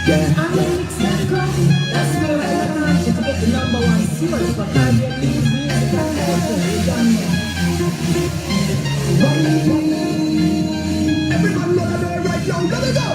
Yeah. That's where I want you to get the #1 source for Caribbean music and culture. You don't know. Everyone know that right now. Let me go.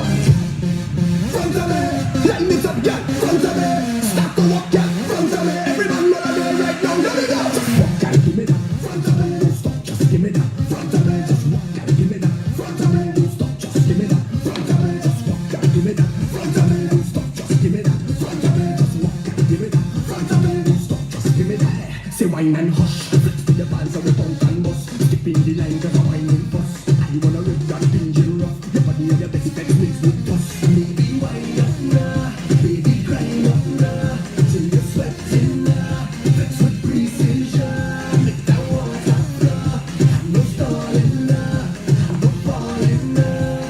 Front of me, line it up, girl. Front of me, start to walk, girl. Front of me, everyone know that right now. Let me go. Just walk, girl, give me that. Front of me, don't stop, just give me that. Front of me, just walk, girl, give me that. Front of me, don't stop, just give me that. Front of me, just walk, girl, give me that. Front of me, don't stop, just give me that. Front of me, just walk, girl, give me that. Front of me, don't stop, just give me that. Say wine and hush, flex to the bands of the punk and bus. Skipping the line, cause I'm whining fuss. I wanna rip that engine rough. Your body and your best sex mixed with dust. Baby, wind up now. Baby, grind up now. Till you're sweating now. Flex with precision. Make that water flow. I'm no stalling now. I'm no falling now.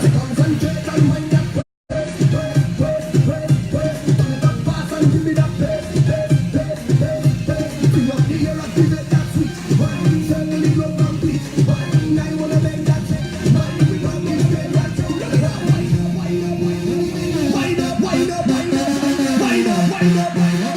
So concentrate and wind up. Twist, twist, twist, twist, twist. Turn it up fast and give me that bass, bass, bass, bass, bass. Bring up the air and give it that sweet. Wine, certainly go complete. Wine, I wanna make that shit. Wine, we gon' get that shit. Wind up, wind up, wind up, wind up, wind up, wind up, wind up, wind up, wind up.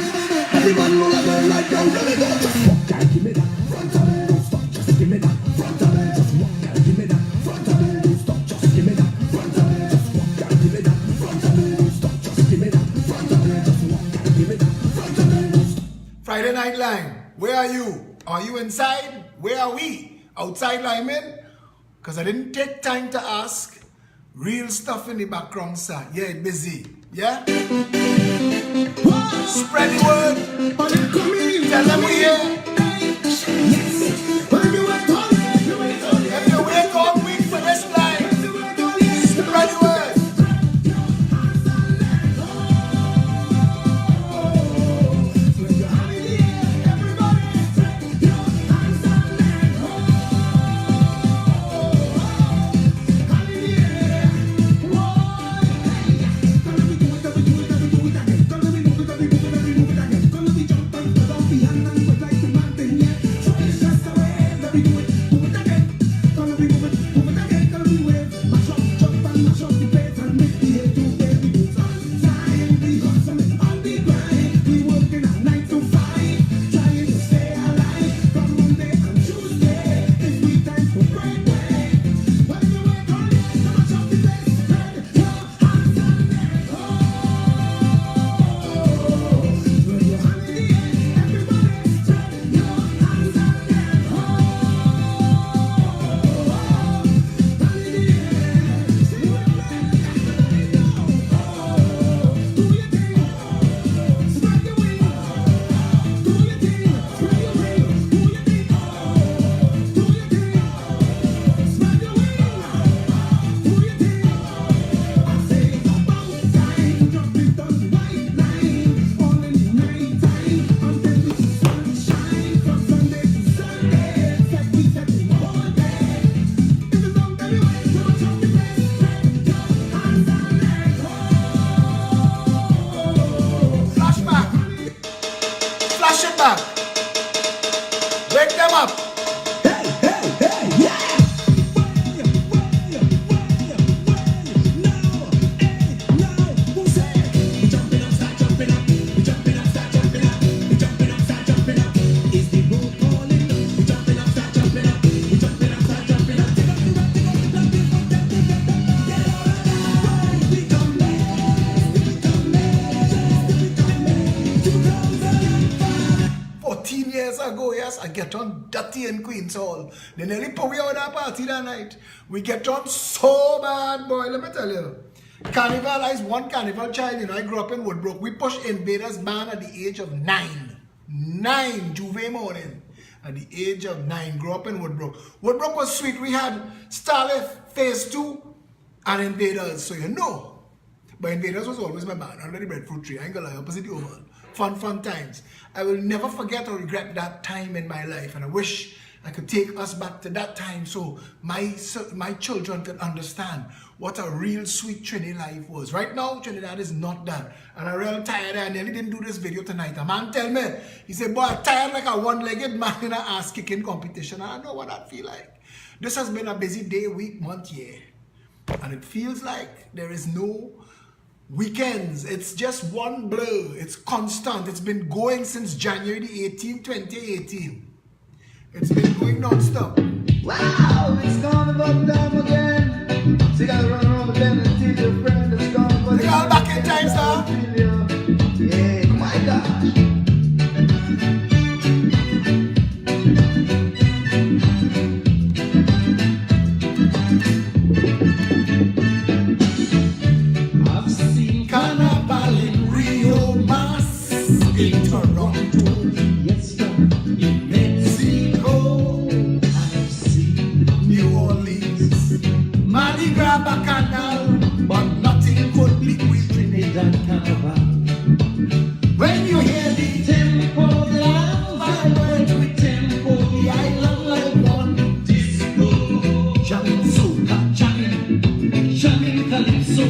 Everyone know that we're right now. Let me go. Just walk, girl, give me that. Front of me, don't stop, just give me that. Front of me, just walk, girl, give me that. Front of me, don't stop, just give me that. Front of me, just walk, girl, give me that. Front of me, don't stop, just give me that. Front of me, just walk, girl, give me that. Front of me, don't stop. Friday Night Line, where are you? Are you inside? Where are we? Outside Lyman? Because I didn't take time to ask. Real stuff in the background, sir. Yeah, busy. Yeah? Spread the word. Tell them we here. If you wait all week for this line, spread the word. Flash it back. Wake them up. Hey, hey, hey, yeah! Years ago, yes, I get on dirty in Queen's Hall. They nearly put me out of that party that night. We get on so bad, boy, let me tell you. Carnival, I was one carnival child, you know, I grew up in Woodbrook. We pushed Invaders band at the age of 9. 9, Juve morning. At the age of 9, grew up in Woodbrook. Woodbrook was sweet. We had Starlift, Phase 2, and Invaders, so you know. But Invaders was always my band, under the breadfruit tree. I ain't gonna lie, opposite the oval. Fun times. I will never forget or regret that time in my life, and I wish I could take us back to that time so my children could understand what a real sweet Trinity life was. Right now, Trinidad is not that. And I'm real tired. I nearly didn't do this video tonight. A man tell me, he said, boy, I'm tired like a one-legged man in an ass-kicking competition. And I know what that feel like. This has been a busy day, week, month, year. And it feels like there is no weekends. It's just one blur. It's constant. It's been going since January the 18th, 2018. It's been going non-stop. Wow, it's carnival time again. So you gotta run around the bend and tell your friend it's carnival. They all back in time, sir. Yeah, my gosh. I've seen Carnival in Rio Mas, in Toronto, Fiesta in Mexico. I've seen New Orleans, Mardi Gras Bacchanal, but nothing could beat Trinidad Carnival. when you hear the Tempo that I'm vibrant with tempo, the island like one disco. jamming soca, Jamming calypso.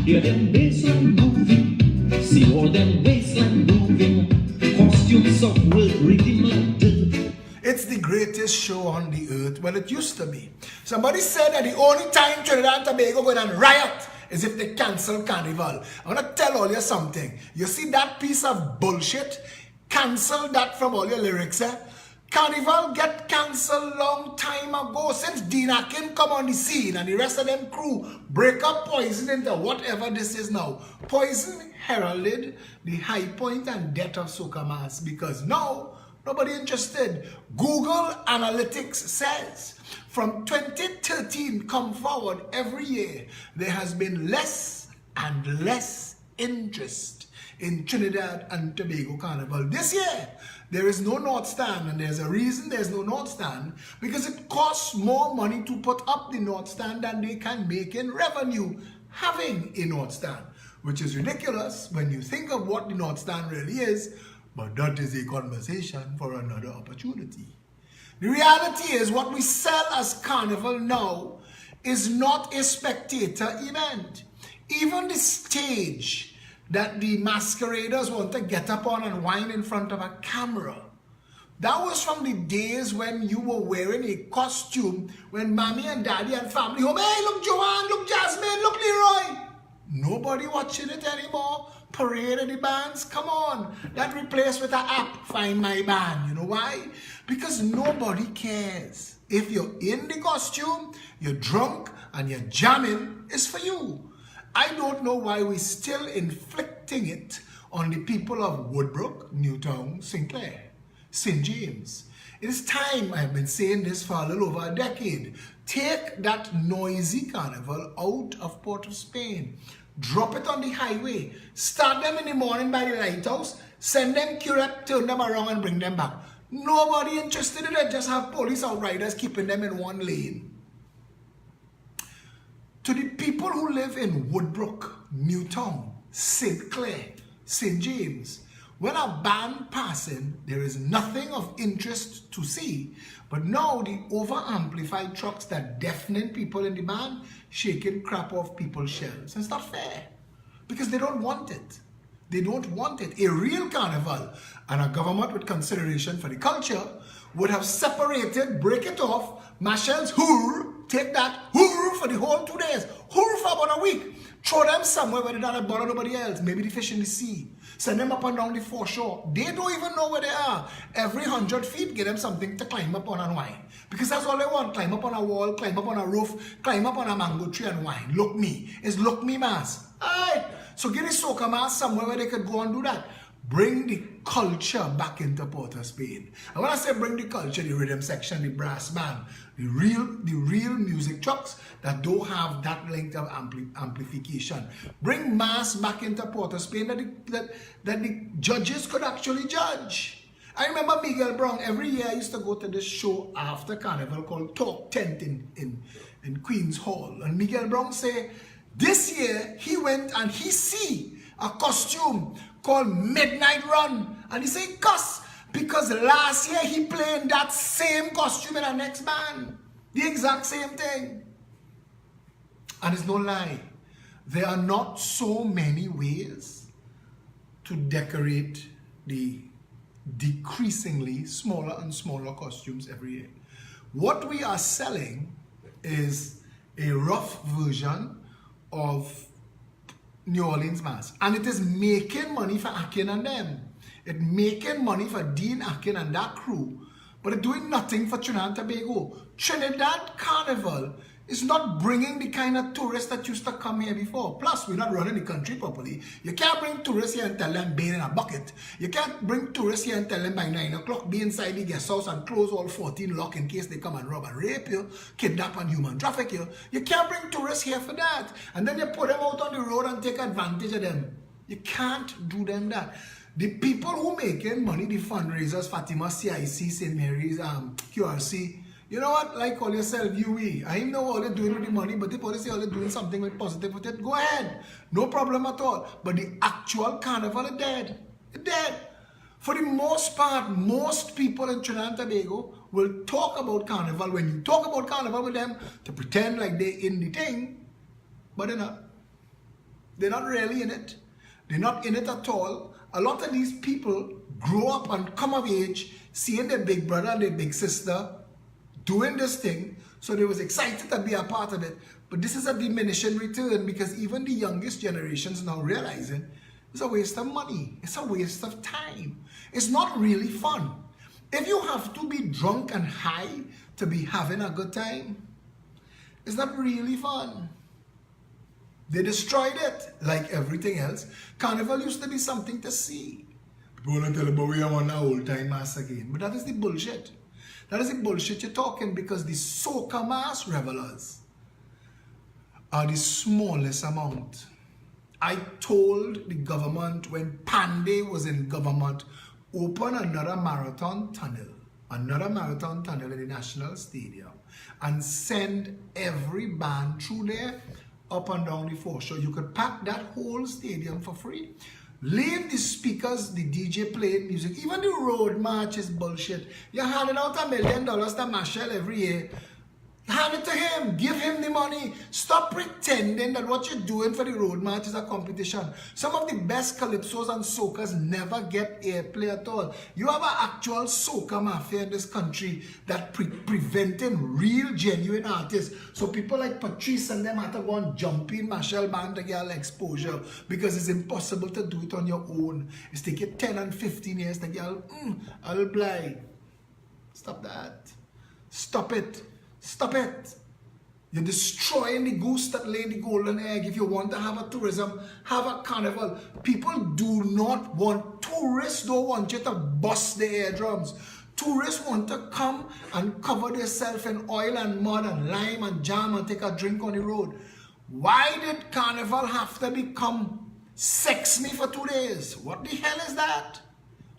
Hear them bassline moving, see all them bassline moving. Costumes of world rhythm and dirt. It's the greatest show on the earth. Well, it used to be. Somebody said that the only time Trinidad and Tobago go and riot is if they cancel Carnival. I want to tell all you something. You see that piece of bullshit? Cancel that from all your lyrics, eh? Carnival get cancelled long time ago since Dina Kim come on the scene and the rest of them crew break up Poison into whatever this is now. Poison heralded the high point and death of Soca Mass because now nobody interested. Google Analytics says from 2013 come forward every year there has been less and less interest in Trinidad and Tobago Carnival. This year there is no North Stand, and there's a reason there's no North Stand, because it costs more money to put up the North Stand than they can make in revenue having a North Stand, which is ridiculous when you think of what the North Stand really is, but that is a conversation for another opportunity. The reality is what we sell as Carnival now is not a spectator event. Even the stage that the masqueraders want to get up on and whine in front of a camera, that was from the days when you were wearing a costume, when mommy and daddy and family home, hey, look Joanne, look Jasmine, look Leroy. Nobody watching it anymore. Parade of the bands, come on. That replaced with an app, Find My Band. You know why? Because nobody cares. If you're in the costume, you're drunk, and you're jamming, it's for you. I don't know why we're still inflicting it on the people of Woodbrook, Newtown, St. Clair, St. James. It is time, I've been saying this for a little over a decade, take that noisy carnival out of Port of Spain. Drop it on the highway. Start them in the morning by the lighthouse. Send them curate, turn them around and bring them back. Nobody interested in it. Just have police outriders keeping them in one lane. To the people who live in Woodbrook, Newtown, St. Clair, St. James, when a band passing, there is nothing of interest to see. But now the over-amplified trucks that deafening people in the band, shaking crap off people's shelves. And it's not fair. Because they don't want it. They don't want it. A real carnival and a government with consideration for the culture would have separated, break it off, Michelle's hoor, take that hoor for the whole 2 days, hoor for about a week, throw them somewhere where they don't bother nobody else, maybe the fish in the sea, send them up and down the foreshore. They don't even know where they are. Every 100 feet, give them something to climb up on and whine. Because that's all they want, climb up on a wall, climb up on a roof, climb up on a mango tree and whine. Look me, it's look me mass. Alright, so give the Soca Mass somewhere where they could go and do that. Bring the culture back into Port of Spain. And when I say bring the culture, the rhythm section, the brass band, the real music trucks that don't have that length of amplification. Bring mass back into Port of Spain that the judges could actually judge. I remember Miguel Brown, every year I used to go to this show after Carnival called Talk Tent in Queen's Hall. And Miguel Brown say, this year he went and he see a costume called Midnight Run. And he say, cuss, because last year he played that same costume in the next band. The exact same thing. And it's no lie. There are not so many ways to decorate the decreasingly smaller and smaller costumes every year. What we are selling is a rough version of New Orleans Mass. And it is making money for Akin and them. It's making money for Dean Akin and that crew. But it's doing nothing for Trinidad and Tobago. Trinidad Carnival is not bringing the kind of tourists that used to come here before. Plus, we're not running the country properly. You can't bring tourists here and tell them bathe in a bucket. You can't bring tourists here and tell them by 9 o'clock be inside the guest house and close all 14 locks in case they come and rob and rape you, kidnap and human traffic you. You can't bring tourists here for that. And then you put them out on the road and take advantage of them. You can't do them that. The people who making money, the fundraisers, Fatima, CIC, St. Mary's, QRC, you know what? Like call yourself UE. I know all they're doing with the money, but if they say all they're doing something with positive with it, go ahead. No problem at all. But the actual carnival is dead. It's dead. For the most part, most people in Trinidad and Tobago will talk about carnival. When you talk about carnival with them, to pretend like they're in the thing, but they're not. They're not really in it. They're not in it at all. A lot of these people grow up and come of age, seeing their big brother and their big sister doing this thing, so they was excited to be a part of it. But this is a diminishing return because even the youngest generations now realizing it's a waste of money. It's a waste of time. It's not really fun. If you have to be drunk and high to be having a good time, it's not really fun. They destroyed it like everything else. Carnival used to be something to see. People want to tell about we want an old time mass again. But that is the bullshit. That is the bullshit you're talking because the soca mass revelers are the smallest amount. I told the government when Pandey was in government, open another marathon tunnel in the National Stadium and send every band through there up and down the foreshore. You could pack that whole stadium for free. Leave the speakers, the DJ playing music. Even the road march is bullshit. You're handing out $1 million to Marshall every year. Hand it to him. Give him the money. Stop pretending that what you're doing for the road march is a competition. Some of the best calypsos and soca's never get airplay at all. You have an actual soca mafia in this country that preventing real, genuine artists. So people like Patrice and them have to go and jump in Marshall Band to get exposure because it's impossible to do it on your own. It's taking 10 and 15 years to get I'll blind. Stop that. Stop it. Stop it. You're destroying the goose that laid the golden egg. If you want to have a tourism, have a carnival. People do not want, tourists don't want you to bust the eardrums. Tourists want to come and cover themselves in oil and mud and lime and jam and take a drink on the road. Why did carnival have to become sex me for 2 days? What the hell is that?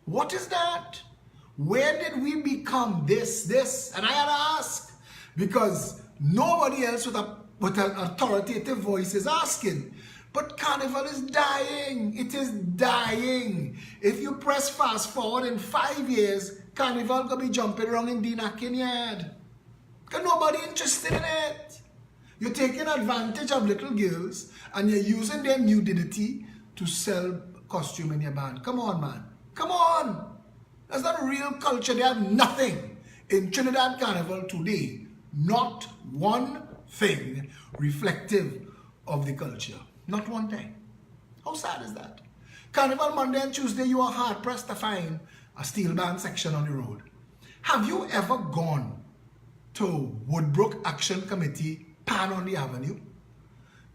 What is that? Where did we become this? And I had to ask. Because nobody else with an authoritative voice is asking. But carnival is dying. It is dying. If you press fast forward in 5 years, carnival gonna be jumping around in Dean Akin yard. Because nobody interested in it. You're taking advantage of little girls and you're using their nudity to sell costume in your band. Come on, man. Come on. That's not real culture. They have nothing in Trinidad Carnival today. Not one thing reflective of the culture. Not one thing. How sad is that? Carnival Monday and Tuesday, you are hard pressed to find a steel band section on the road. Have you ever gone to Woodbrook Action Committee, Pan on the Avenue?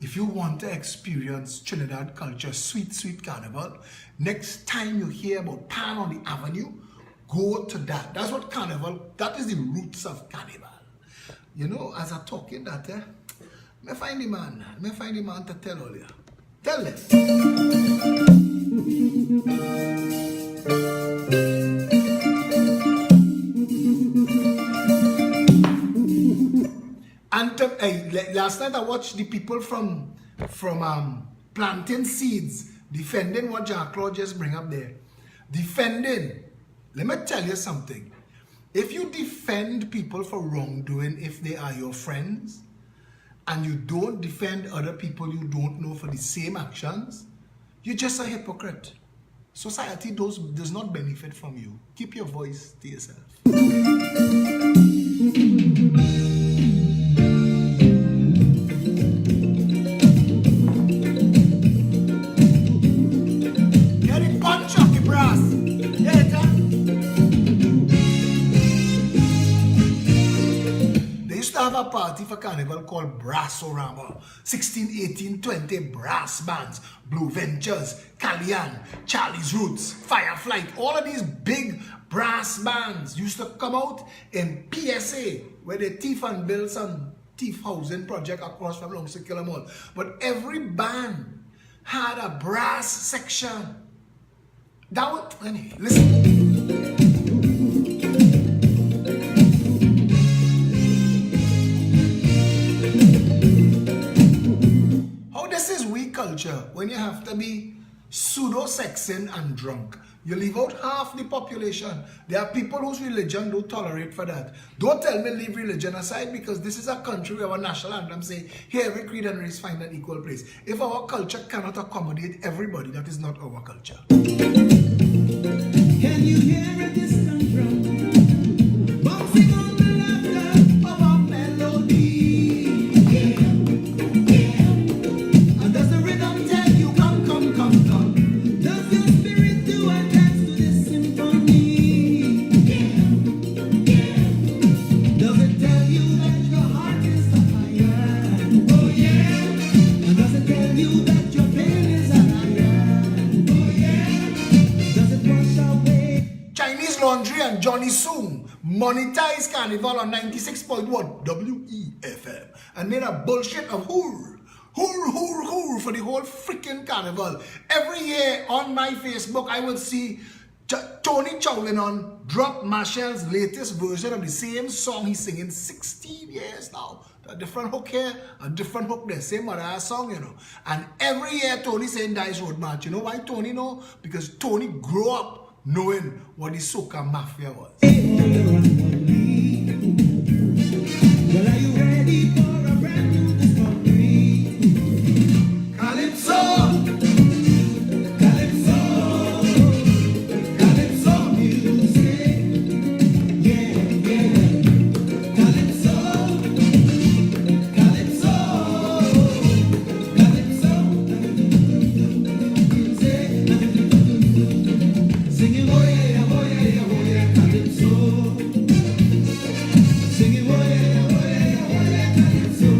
If you want to experience Trinidad culture, sweet, sweet carnival, next time you hear about Pan on the Avenue, go to that. That's what carnival, that is the roots of carnival. You know, as I'm talking that, me find the man to tell all you. Tell them. And last night I watched the people from Planting Seeds defending what Jack Claude just bring up there. Defending. Let me tell you something. If you defend people for wrongdoing, if they are your friends, and you don't defend other people you don't know for the same actions, you're just a hypocrite. Society does not benefit from you. Keep your voice to yourself. party for Carnival called Brassorama. 16, 18, 20 brass bands. Blue Ventures, Callian, Charlie's Roots, Fireflight. All of these big brass bands used to come out in PSA, where they thief and build some thief housing project across from Long Circular Mall. But every band had a brass section. That would, anyway, listen. Culture when you have to be pseudo-sexing and drunk. You leave out half the population. There are people whose religion don't tolerate for that. Don't tell me leave religion aside, because this is a country where our national anthem say, here every creed and race find an equal place. If our culture cannot accommodate everybody, that is not our culture. Can you hear where this comes from? Bouncing on the laughter of our melody. And does the rhythm tell you come, come, come, come? Does your spirit do a dance to this symphony? Does it tell you that your heart is fire? Oh yeah. And does it tell you that your pain is higher? Oh yeah. Does it wash away? Chinese Laundry and Johnny Soong monetized Carnival on 96.1 WEFM and made a bullshit of hoor for the whole freaking Carnival. Every year on my Facebook, I will see Tony Chowlinon drop Machel's latest version of the same song he's singing 16 years now. A different hook here, a different hook there, same Mariah song, you know. And every year Tony saying Dice Road March. You know why Tony know? Because Tony grew up knowing what the soca mafia was. Well, are you ready for a brand new discovery? Calypso, Calypso, Calypso music. Yeah, yeah. Calypso, Calypso, Calypso music. Singing, oh yeah, oh yeah, oh yeah, Calypso. Singing, oh yeah, oh yeah, oh yeah, Calypso.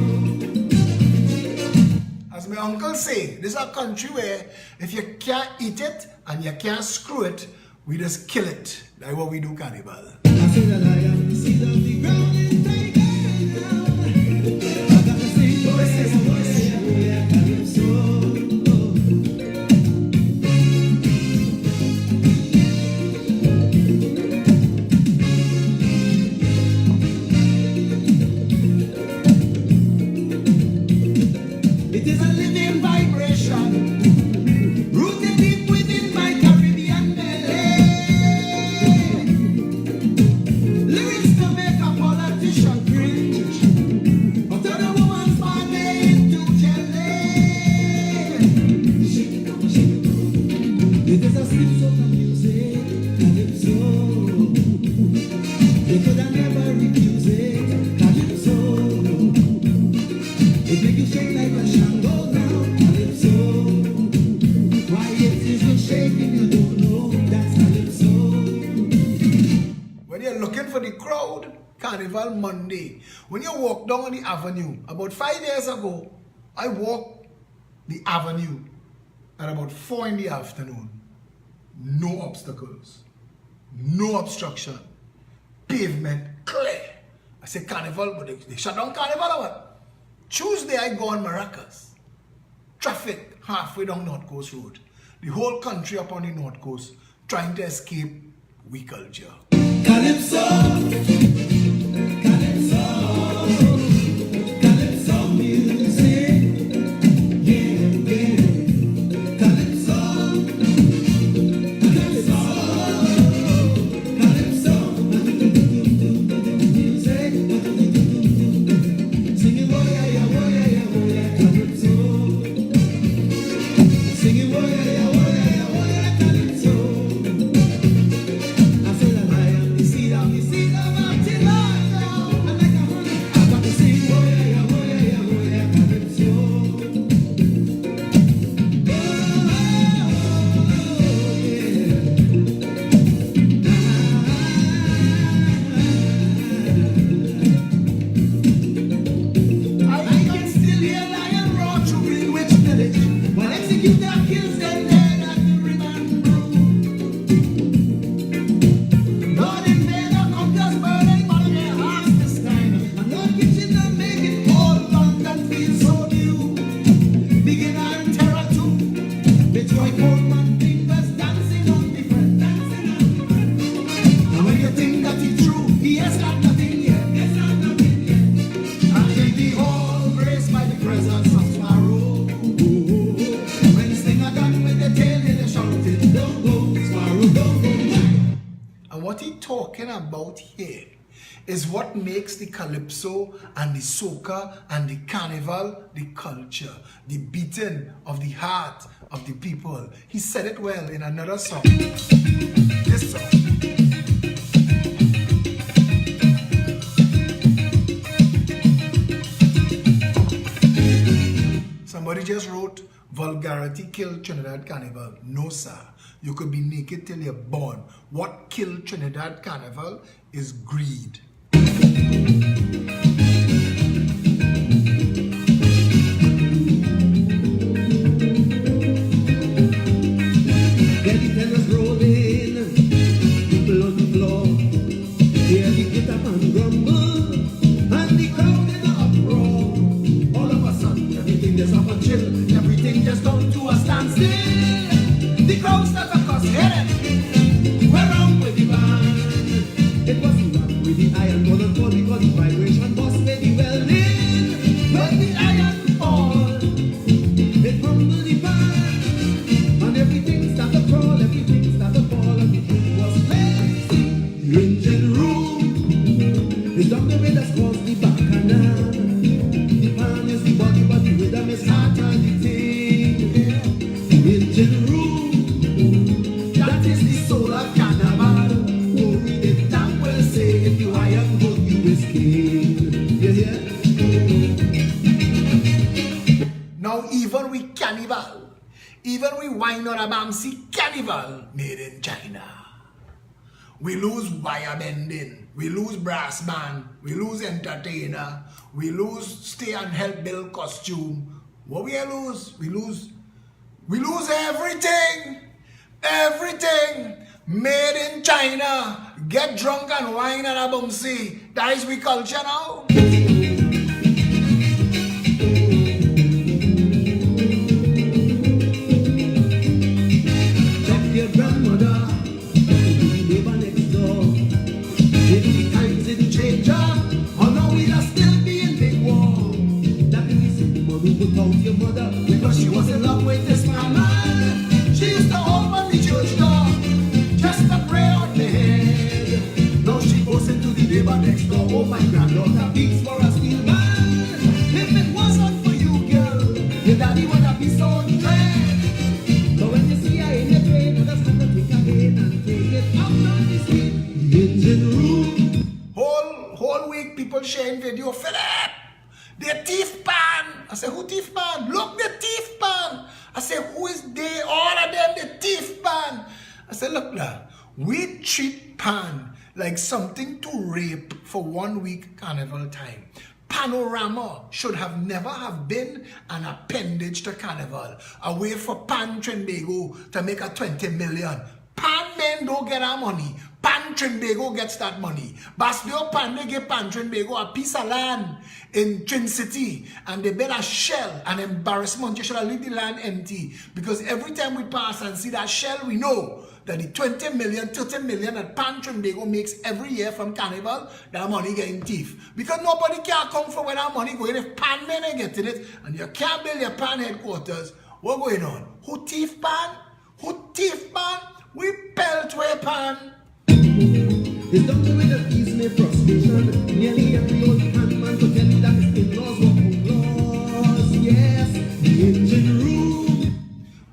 As my uncle say, this is a country where if you can't eat it and you can't screw it, we just kill it. That's what we do, Carnival. I say that I am the seed of the ground and take it down. I got to sing, oh yeah, oh yeah, Calypso. It is a living vibration, rooted deep within my Caribbean belly. Lyrics to make a politician cringe, but turn a woman's body into jelly. Shake it down, shake it down. It is a sweet soca music, Calypso. You could have never refuse it, Calypso. It make you shake like a shango now, Calypso. Why it is you shaking, you don't know, that's Calypso. When you're looking for the crowd, Carnival Monday. When you walk down on the avenue, about 5 years ago, I walked the avenue at about 4 in the afternoon. No obstacles, no obstruction, pavement clear. I say Carnival, but they shut down Carnival or what? Tuesday I go on Maracas. Traffic halfway down North Coast Road. The whole country up on the North Coast trying to escape we culture. Calypso, Calypso, Calypso music. Yeah, yeah. Calypso, Calypso, Calypso music. Singing, oh yeah, yeah, oh yeah, yeah, oh yeah, Calypso. Singing, oh yeah, yeah, oh yeah, yeah, oh yeah, Calypso. I feel that I am the seed of Martin Lord. white man fingers dancing on the front, dancing on the front. And when you think that it's true, he has got nothing yet. Has got nothing yet. And they be all graced by the presence of Sparrow. When the singer done with the tail, they shouted, don't go, Sparrow, don't go. And what he's talking about here is what makes the calypso and the soca and the carnival the culture, the beating of the heart of the people. He said it well in another song. This song. Somebody just wrote, vulgarity killed Trinidad Carnival. No, sir. You could be naked till you're born. What killed Trinidad Carnival is greed. Get the tenors rolling, people on the floor. Hear the guitar and grumble, and the crowd in an uproar. All of a sudden, everything just up a chill, everything just come to a standstill. The crowd start to cuss, hear them. We're wrong with the band. It wasn't wrong with the iron, but on because the vibration was very well in. When the iron fall, it humbled the band, and everything started to crawl, everything started to fall, and the truth was lazy. The engine room is down the way that's caused the bacchanal. The pan is the body, but the rhythm is heart and the thing. The engine room, that is the soul of carnival. Oh, read it down well, say if you iron good, you is king. You hear? Now even with carnival, even with wine or a Bamsi carnival made in China, we lose wire bending, we lose brass band, we lose entertainer, we lose stay and help build costume. What we lose? We lose everything. Everything made in China. Get drunk and wine and a Bamsi. That is we culture now. Your grandmother, the neighbor next door. Maybe the times didn't change up, or now we are still being big war. That is the same woman who put out your mother because she was in love with this man. She used to open the church door just to pray on the head. Now she goes into the neighbor next door. Oh, my granddaughter beats for a steel band. If it wasn't for you, girl, your daddy would have been so dread. But when you see her in the train, you just have to think again and take it out on the street. The engine room. Whole week people sharing video. Philip, the thief pan. I say, who thief pan? Look, the thief pan. I say, who is they? All of them, the thief pan. I say, look now, we treat pan like something to rape for 1 week carnival time. Panorama should have never have been an appendage to carnival. A way for Pan Trinbago to make a 20 million. Pan men don't get our money. Pan Trinbago gets that money. Basdio Pan, they give Pan Trinbago a piece of land in Trin City, and they build a shell, an embarrassment. You should have leave the land empty, because every time we pass and see that shell, we know that the 20 million, 30 million that Pan Trinbago makes every year from carnival, that money getting thief. Because nobody can come from where that money going if Pan men ain't getting it, and you can't build your Pan headquarters. What going on? Who thief Pan? Who thief Pan? We pelt way Pan. It's done with the ease me frustration. Nearly every old handman could tell you that his in-laws were outlaws. Yes, the engine room.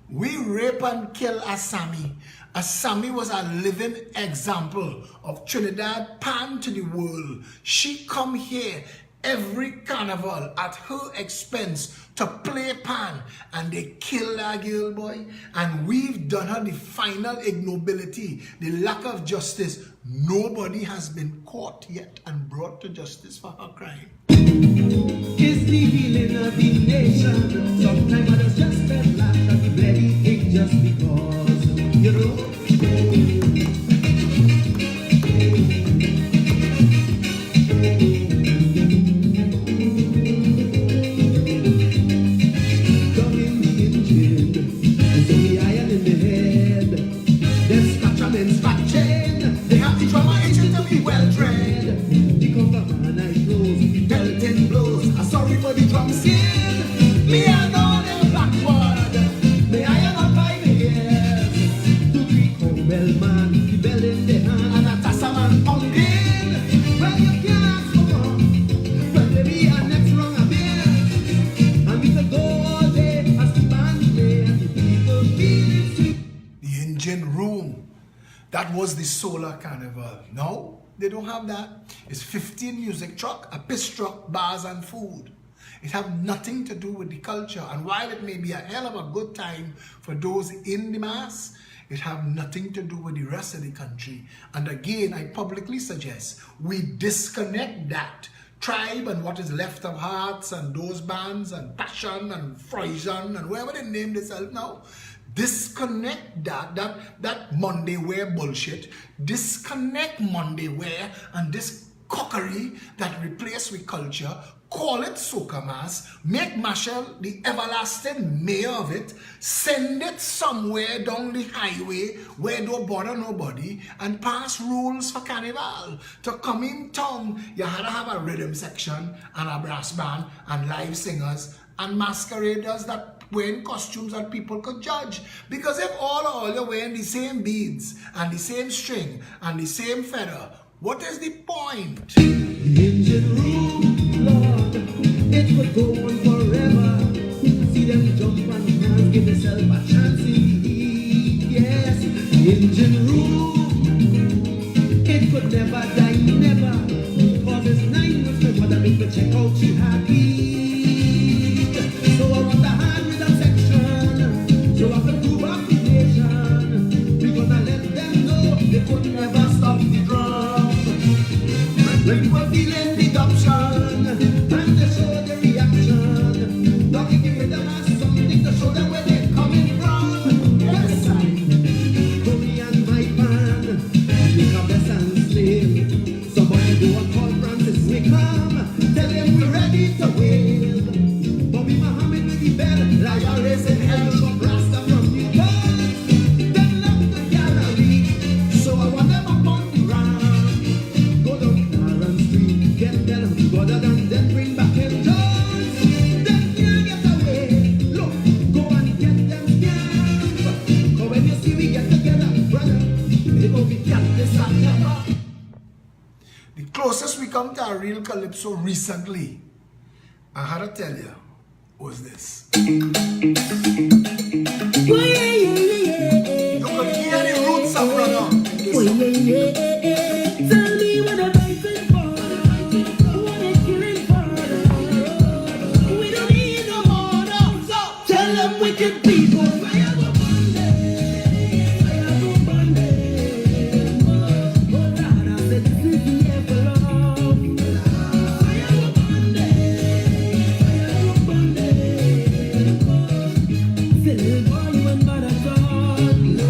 We rape and kill Asami. Asami was a living example of Trinidad Pan to the world. She come here every carnival at her expense to play Pan, and they kill that girl, boy. And we've done her the final ignobility, the lack of justice. Nobody has been caught yet and brought to justice for her crime. Is the healing of the nation. Sometimes others just felt laugh at the bloody thing just because, you know. Come in the engine, so the engine room. That was the solar carnival. No, they don't have that. It's 15 music truck, a piss truck, bars and food. It have nothing to do with the culture. And while it may be a hell of a good time for those in the mass, it have nothing to do with the rest of the country. And again, I publicly suggest we disconnect that Tribe and what is left of Hearts and those bands and Passion and Frisian and whoever they name themselves now. Disconnect that Monday wear bullshit. Disconnect Monday wear and this cockery that replace with culture. Call it Soca Mass, make Marshall the everlasting mayor of it, send it somewhere down the highway where don't bother nobody, and pass rules for carnival. To come in town, you had to have a rhythm section and a brass band and live singers and masqueraders that wearing costumes that people could judge. Because if all you're wearing the same beads and the same string and the same feather, what is the point? The engine room, Lord, it would go on forever. See them jump and dance, give yourself a chance. Yes, the engine room, it could never die, never. Cause it's 9 months my mother make me check out she happy. So I want the hand rhythm section, so I can prove up the nation. We gonna let them know they could never stop the drum. When you are feeling the adoption and they show the reaction, don't give them as something to show them where they're coming from. Yes, Tony and my band, we come best and slave. Somebody do a call Francis, we come, tell them we're ready to wail. Bobby Muhammad with the bell, lion racing hell, from Rasta from New York. Then left the gallery, so I want them up on the ground. Go down get them together and then bring back him Jones. Then can't get away. Look, go and get them scammed. Cause when you see we get together, brother, they go be cat this and that. The closest we come to a real calypso recently, I had to tell you, was this. You could hear the roots of brother in this song. Wicked people, fire go Monday, fire go Monday. Oh Lord, I said this is the year for love. Fire go Monday, fire go Monday. Say, boy, you ain't got a God. No,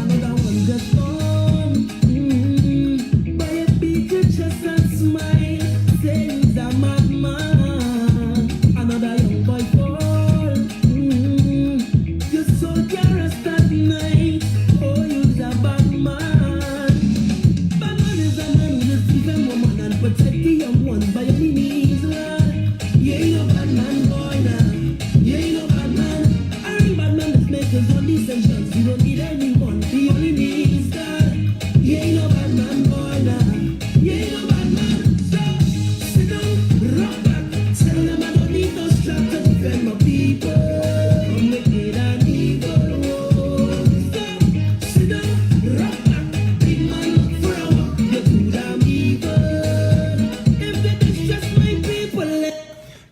another one just gone. By a beat your chest and smile. Say he's a madman. Another young boy fall.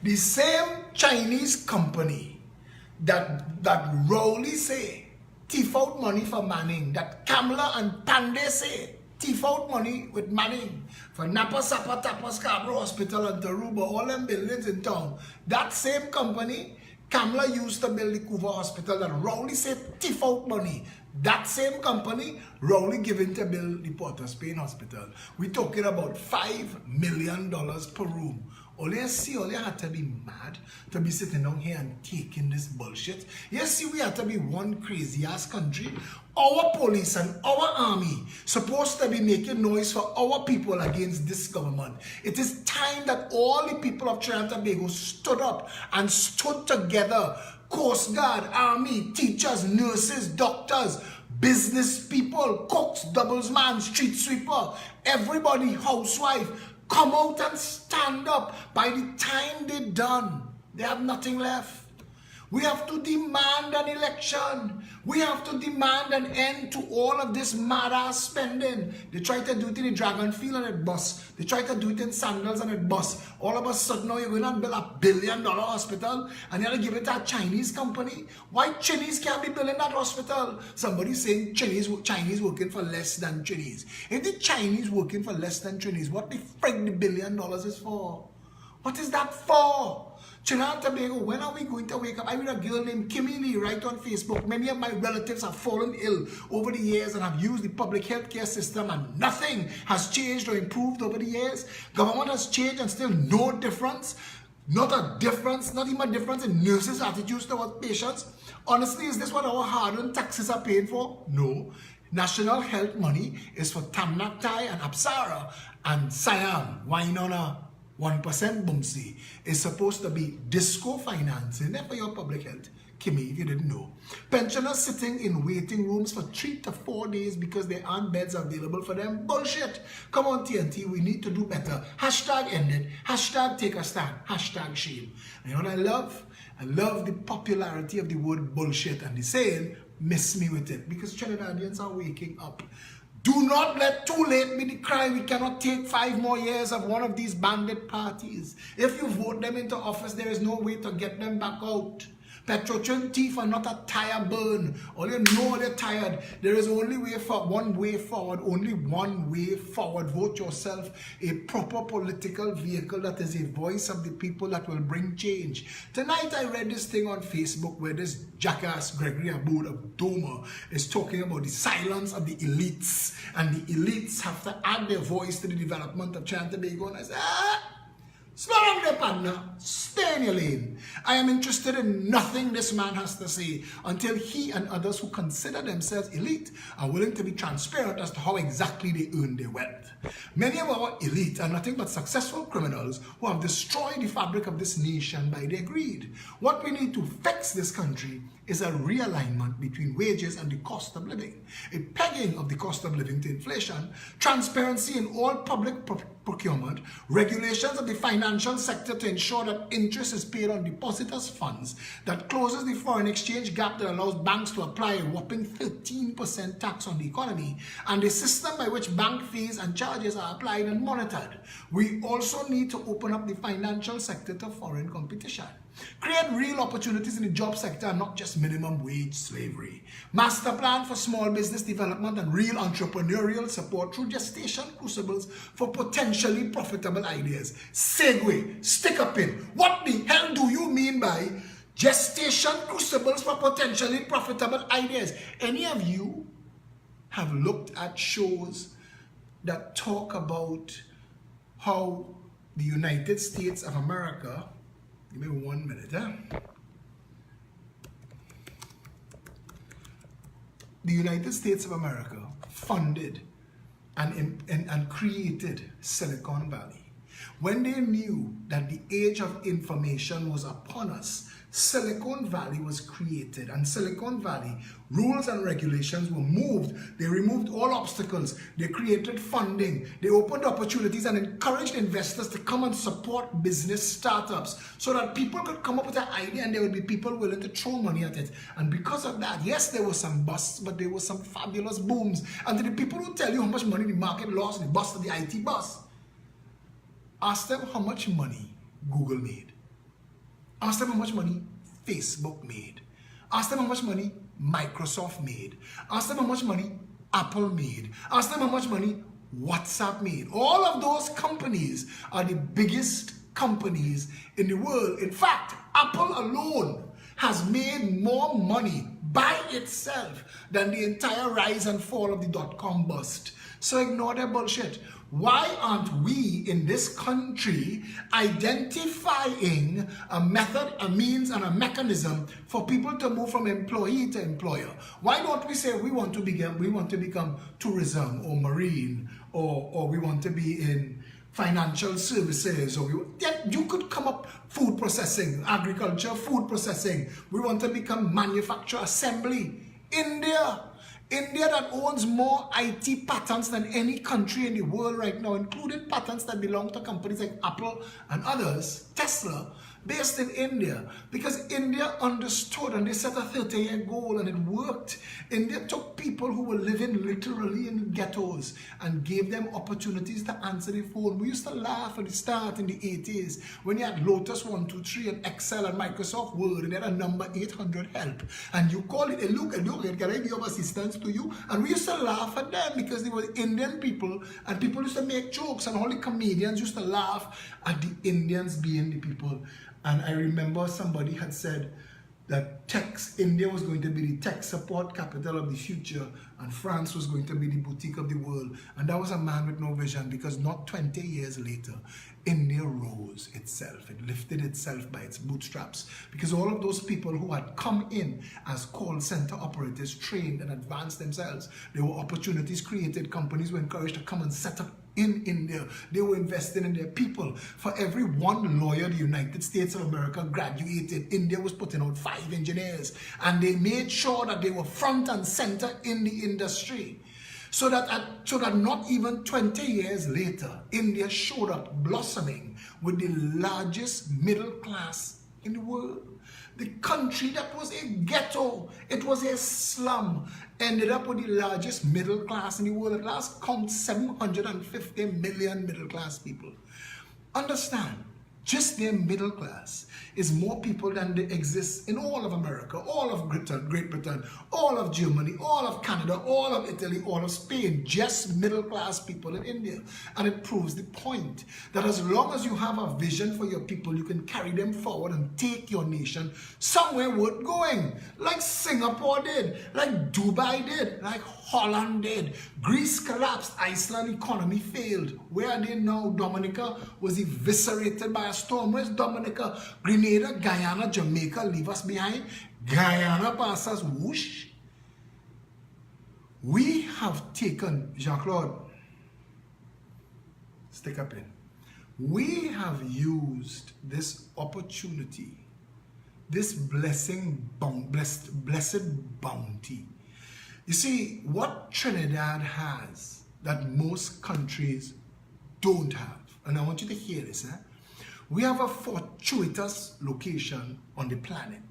The same Chinese company that Rowley say thief out money for Manning, that Kamla and Pandey say thief out money with Manning for Napa, Sapa, Tapa, Scarborough Hospital and Taruba, all them buildings in town. That same company, Kamla used to build the Couva Hospital that Rowley said thief out money. That same company, Rowley giving to build the Port of Spain Hospital. We're talking about $5 million per room. All you had to be mad to be sitting down here and taking this bullshit. You see, we have to be one crazy ass country. Our police and our army supposed to be making noise for our people against this government. It is time that all the people of Trinidad and Tobago stood up and stood together. Coast Guard, army, teachers, nurses, doctors, business people, cooks, doublesman, street sweeper, everybody, housewife, come out and stand up. By the time they're done, they have nothing left. We have to demand an election. We have to demand an end to all of this mad-ass spending. They try to do it in the Dragon Field and it bust. They try to do it in Sandals and it bust. All of a sudden now you're going to build $1 billion hospital and you're going to give it to a Chinese company. Why Chinese can't be building that hospital? Somebody's saying Chinese working for less than Chinese. If the Chinese working for less than Chinese, what the frick the $1 billion is for? What is that for? Trinidad and Tobago, when are we going to wake up? I read a girl named Kimmy Lee right on Facebook. Many of my relatives have fallen ill over the years and have used the public healthcare system and nothing has changed or improved over the years. Government has changed and still no difference. Not a difference, not even a difference in nurses' attitudes towards patients. Honestly, is this what our hard-earned taxes are paying for? No. National health money is for Tamnak Thai and Apsara and Siam, Wainona. 1% Bumsi is supposed to be disco financing for your public health. Kimmy, if you didn't know. Pensioners sitting in waiting rooms for 3 to 4 days because there aren't beds available for them. Bullshit. Come on, TNT, we need to do better. Hashtag end it. Hashtag take a stand. Hashtag shame. And you know what I love? I love the popularity of the word bullshit and the saying, miss me with it. Because Trinidadians are waking up. Do not let too late be the cry. We cannot take 5 more years of one of these bandit parties. If you vote them into office, there is no way to get them back out. Petrotrin teeth are not a tire burn. All you know they're tired. There is only one way forward. Only one way forward. Vote yourself a proper political vehicle that is a voice of the people that will bring change. Tonight I read this thing on Facebook where this jackass Gregory Aboud of Doma is talking about the silence of the elites. And the elites have to add their voice to the development of Trinidad and Tobago. And I said, slow down there, partner. Stay in your lane. I am interested in nothing this man has to say until he and others who consider themselves elite are willing to be transparent as to how exactly they earn their wealth. Many of our elite are nothing but successful criminals who have destroyed the fabric of this nation by their greed. What we need to fix this country is a realignment between wages and the cost of living, a pegging of the cost of living to inflation, transparency in all public procurement, regulations of the financial sector to ensure that interest is paid on depositors' funds, that closes the foreign exchange gap that allows banks to apply a whopping 13% tax on the economy, and a system by which bank fees and charges are applied and monitored. We also need to open up the financial sector to foreign competition. Create real opportunities in the job sector and not just minimum wage slavery. Master plan for small business development and real entrepreneurial support through gestation crucibles for potentially profitable ideas. Segue, stick a pin. What the hell do you mean by gestation crucibles for potentially profitable ideas? Any of you have looked at shows that talk about how the United States of America, give me 1 minute, the United States of America funded and created Silicon Valley. When they knew that the age of information was upon us, Silicon Valley was created, and Silicon Valley rules and regulations were moved. They removed all obstacles. They created funding. They opened opportunities and encouraged investors to come and support business startups so that people could come up with an idea and there would be people willing to throw money at it. And because of that, yes, there were some busts, but there were some fabulous booms. And to the people who tell you how much money the market lost, the bust of the IT bust, ask them how much money Google made. Ask them how much money Facebook made. Ask them how much money Microsoft made. Ask them how much money Apple made. Ask them how much money WhatsApp made. All of those companies are the biggest companies in the world. In fact, Apple alone has made more money by itself than the entire rise and fall of the dot-com bust. So ignore their bullshit. Why aren't we in this country identifying a method, a means, and a mechanism for people to move from employee to employer? Why don't we say we want to become tourism or marine or we want to be in financial services, or you could come up food processing, agriculture, food processing. We want to become manufacture, assembly. India that owns more IT patents than any country in the world right now, including patents that belong to companies like Apple and others, Tesla. based in India, because India understood and they set a 30-year goal and it worked. India took people who were living literally in ghettos and gave them opportunities to answer the phone. We used to laugh at the start in the 80s when you had Lotus 123 and Excel and Microsoft Word and they had a number 800 help. And you call it, look, can I be of assistance to you? And we used to laugh at them because they were Indian people and people used to make jokes and all the comedians used to laugh at the Indians being the people. And I remember somebody had said that India was going to be the tech support capital of the future and France was going to be the boutique of the world. And that was a man with no vision, because not 20 years later, India rose itself. It lifted itself by its bootstraps, because all of those people who had come in as call center operators trained and advanced themselves. There were opportunities created. Companies were encouraged to come and set up in India. They were investing in their people. For every one lawyer the United States of America graduated, India was putting out 5 engineers. And they made sure that they were front and center in the industry. So that not even 20 years later, India showed up blossoming with the largest middle class in the world. The country that was a ghetto, it was a slum, ended up with the largest middle class in the world. At last count 750 million middle class people. Understand, just their middle class is more people than there exists in all of America, all of Great Britain, all of Germany, all of Canada, all of Italy, all of Spain. Just middle class people in India. And it proves the point that as long as you have a vision for your people, you can carry them forward and take your nation somewhere worth going. Like Singapore did, like Dubai did, like Holland did. Greece collapsed, Iceland economy failed. Where are they now? Dominica was eviscerated by a storm. Where's Dominica? Grenada, Guyana, Jamaica leave us behind. Guyana passes whoosh. We have taken, Jean-Claude, stick up in. We have used this opportunity, this blessed bounty. You see, what Trinidad has that most countries don't have, and I want you to hear this, we have a fortuitous location on the planet.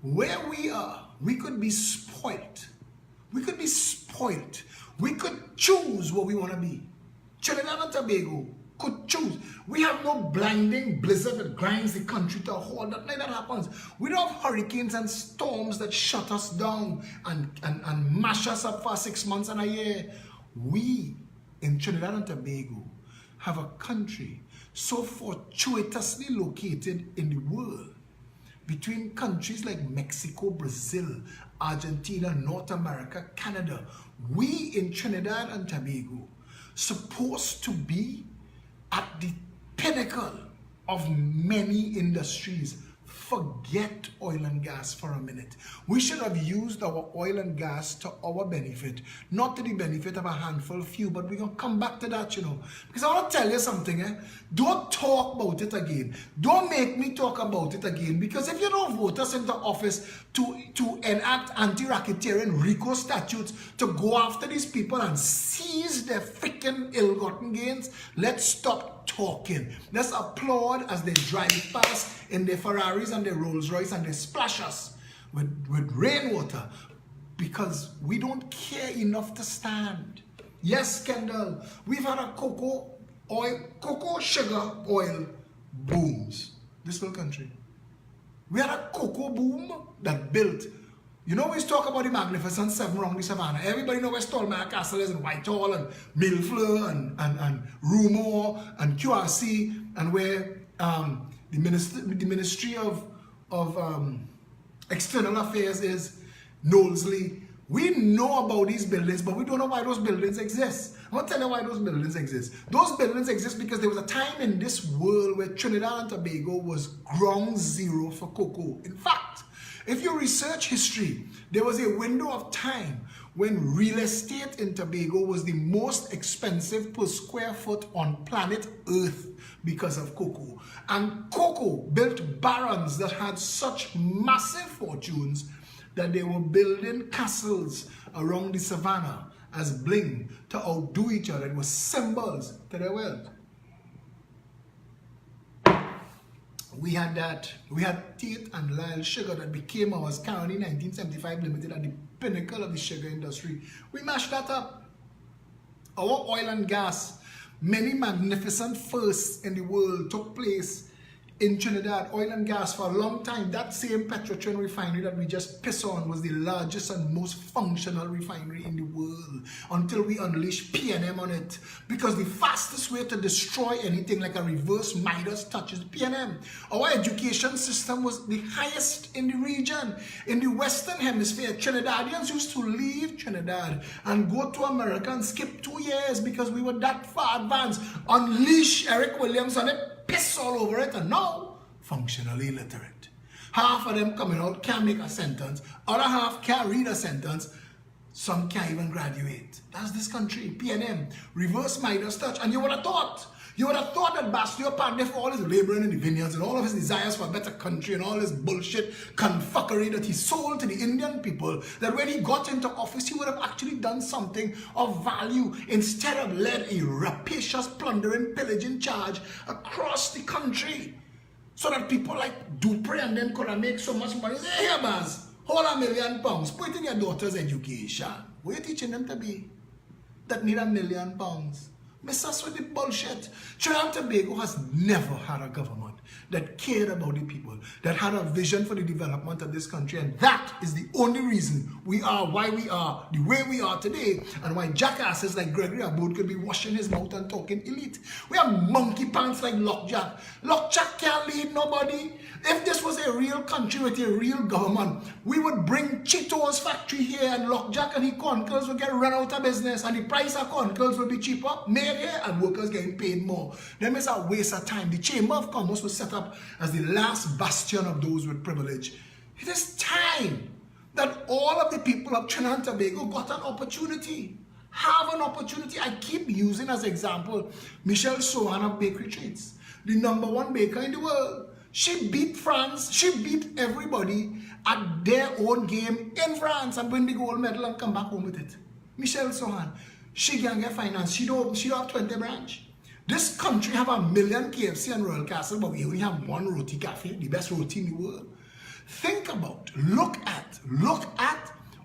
Where we are, we could be spoilt. We could be spoilt. We could choose what we want to be. Trinidad and Tobago could choose. We have no blinding blizzard that grinds the country to a halt. Nothing like that happens. We don't have hurricanes and storms that shut us down and mash us up for 6 months and a year. We in Trinidad and Tobago have a country so fortuitously located in the world, between countries like Mexico, Brazil, Argentina, North America, Canada. We in Trinidad and Tobago supposed to be at the pinnacle of many industries. Forget oil and gas for a minute. We should have used our oil and gas to our benefit, not to the benefit of a handful few, but we're going to come back to that, you know. Because I want to tell you something, don't talk about it again. Don't make me talk about it again, because if you don't vote us into office to enact anti-racketeering RICO statutes to go after these people and seize their freaking ill-gotten gains, let's stop talking. Let's applaud as they drive past in their Ferraris and their Rolls Royce and they splash us with rainwater, because we don't care enough to stand. Yes, Kendall, we've had a cocoa sugar oil booms this whole country. We had a cocoa boom that built. You know, we talk about the Magnificent Seven around the savannah. Everybody knows where Stallmeyer Castle is, and Whitehall, and Millfleur, and Rumor, and QRC, and where the Ministry of External Affairs is, Knowlesley. We know about these buildings, but we don't know why those buildings exist. I'm going to tell you why those buildings exist. Those buildings exist because there was a time in this world where Trinidad and Tobago was ground zero for cocoa. In fact, if you research history, there was a window of time when real estate in Tobago was the most expensive per square foot on planet Earth because of cocoa. And cocoa built barons that had such massive fortunes that they were building castles around the savannah as bling to outdo each other. It was symbols to their wealth. We had that. We had Tate and Lyle Sugar that became ours, currently 1975 Limited, at the pinnacle of the sugar industry. We mashed that up. Our oil and gas, many magnificent firsts in the world took place in Trinidad. Oil and gas for a long time. That same Petrotrin refinery that we just piss on was the largest and most functional refinery in the world until we unleashed PNM on it. Because the fastest way to destroy anything like a reverse Midas touch is PNM. Our education system was the highest in the region. In the Western Hemisphere, Trinidadians used to leave Trinidad and go to America and skip 2 years because we were that far advanced. Unleash Eric Williams on it, piss all over it, and now functionally illiterate. Half of them coming out can't make a sentence, other half can't read a sentence, some can't even graduate. That's this country, PNM, reverse Midas touch. And you would have thought that Bastille Pandey, for all his laboring in the vineyards and all of his desires for a better country and all his bullshit confuckery that he sold to the Indian people, that when he got into office, he would have actually done something of value instead of led a rapacious, plundering, pillaging charge across the country. So that people like Dupre and them could have made so much money. Say, here, Baz, hold £1 million, put it in your daughter's education. What are you teaching them to be? That need £1 million. Miss us with the bullshit. Trinidad and Tobago has never had a government that cared about the people, that had a vision for the development of this country. And that is the only reason we are why we are the way we are today, and why jackasses like Gregory Aboud could be washing his mouth and talking elite. We have monkey pants like Lockjack. Lockjack can't lead nobody. If this was a real country with a real government, we would bring Cheetos factory here, and Lockjack and his corncurls would get run out of business, and the price of corncurls would be cheaper, made here, and workers getting paid more. Them is a waste of time. The Chamber of Commerce was set up as the last bastion of those with privilege. It is time that all of the people of Trinidad and Tobago got an opportunity. Have an opportunity. I keep using as example Michelle Sohan of Bakery Treats, the #1 baker in the world. She beat France. She beat everybody at their own game in France and win the gold medal and come back home with it. Michelle Sohan, she can get finance. She don't have 20 branch. This country have 1 million KFC and Royal Castle, but we only have 1 roti cafe, the best roti in the world. Think about, look at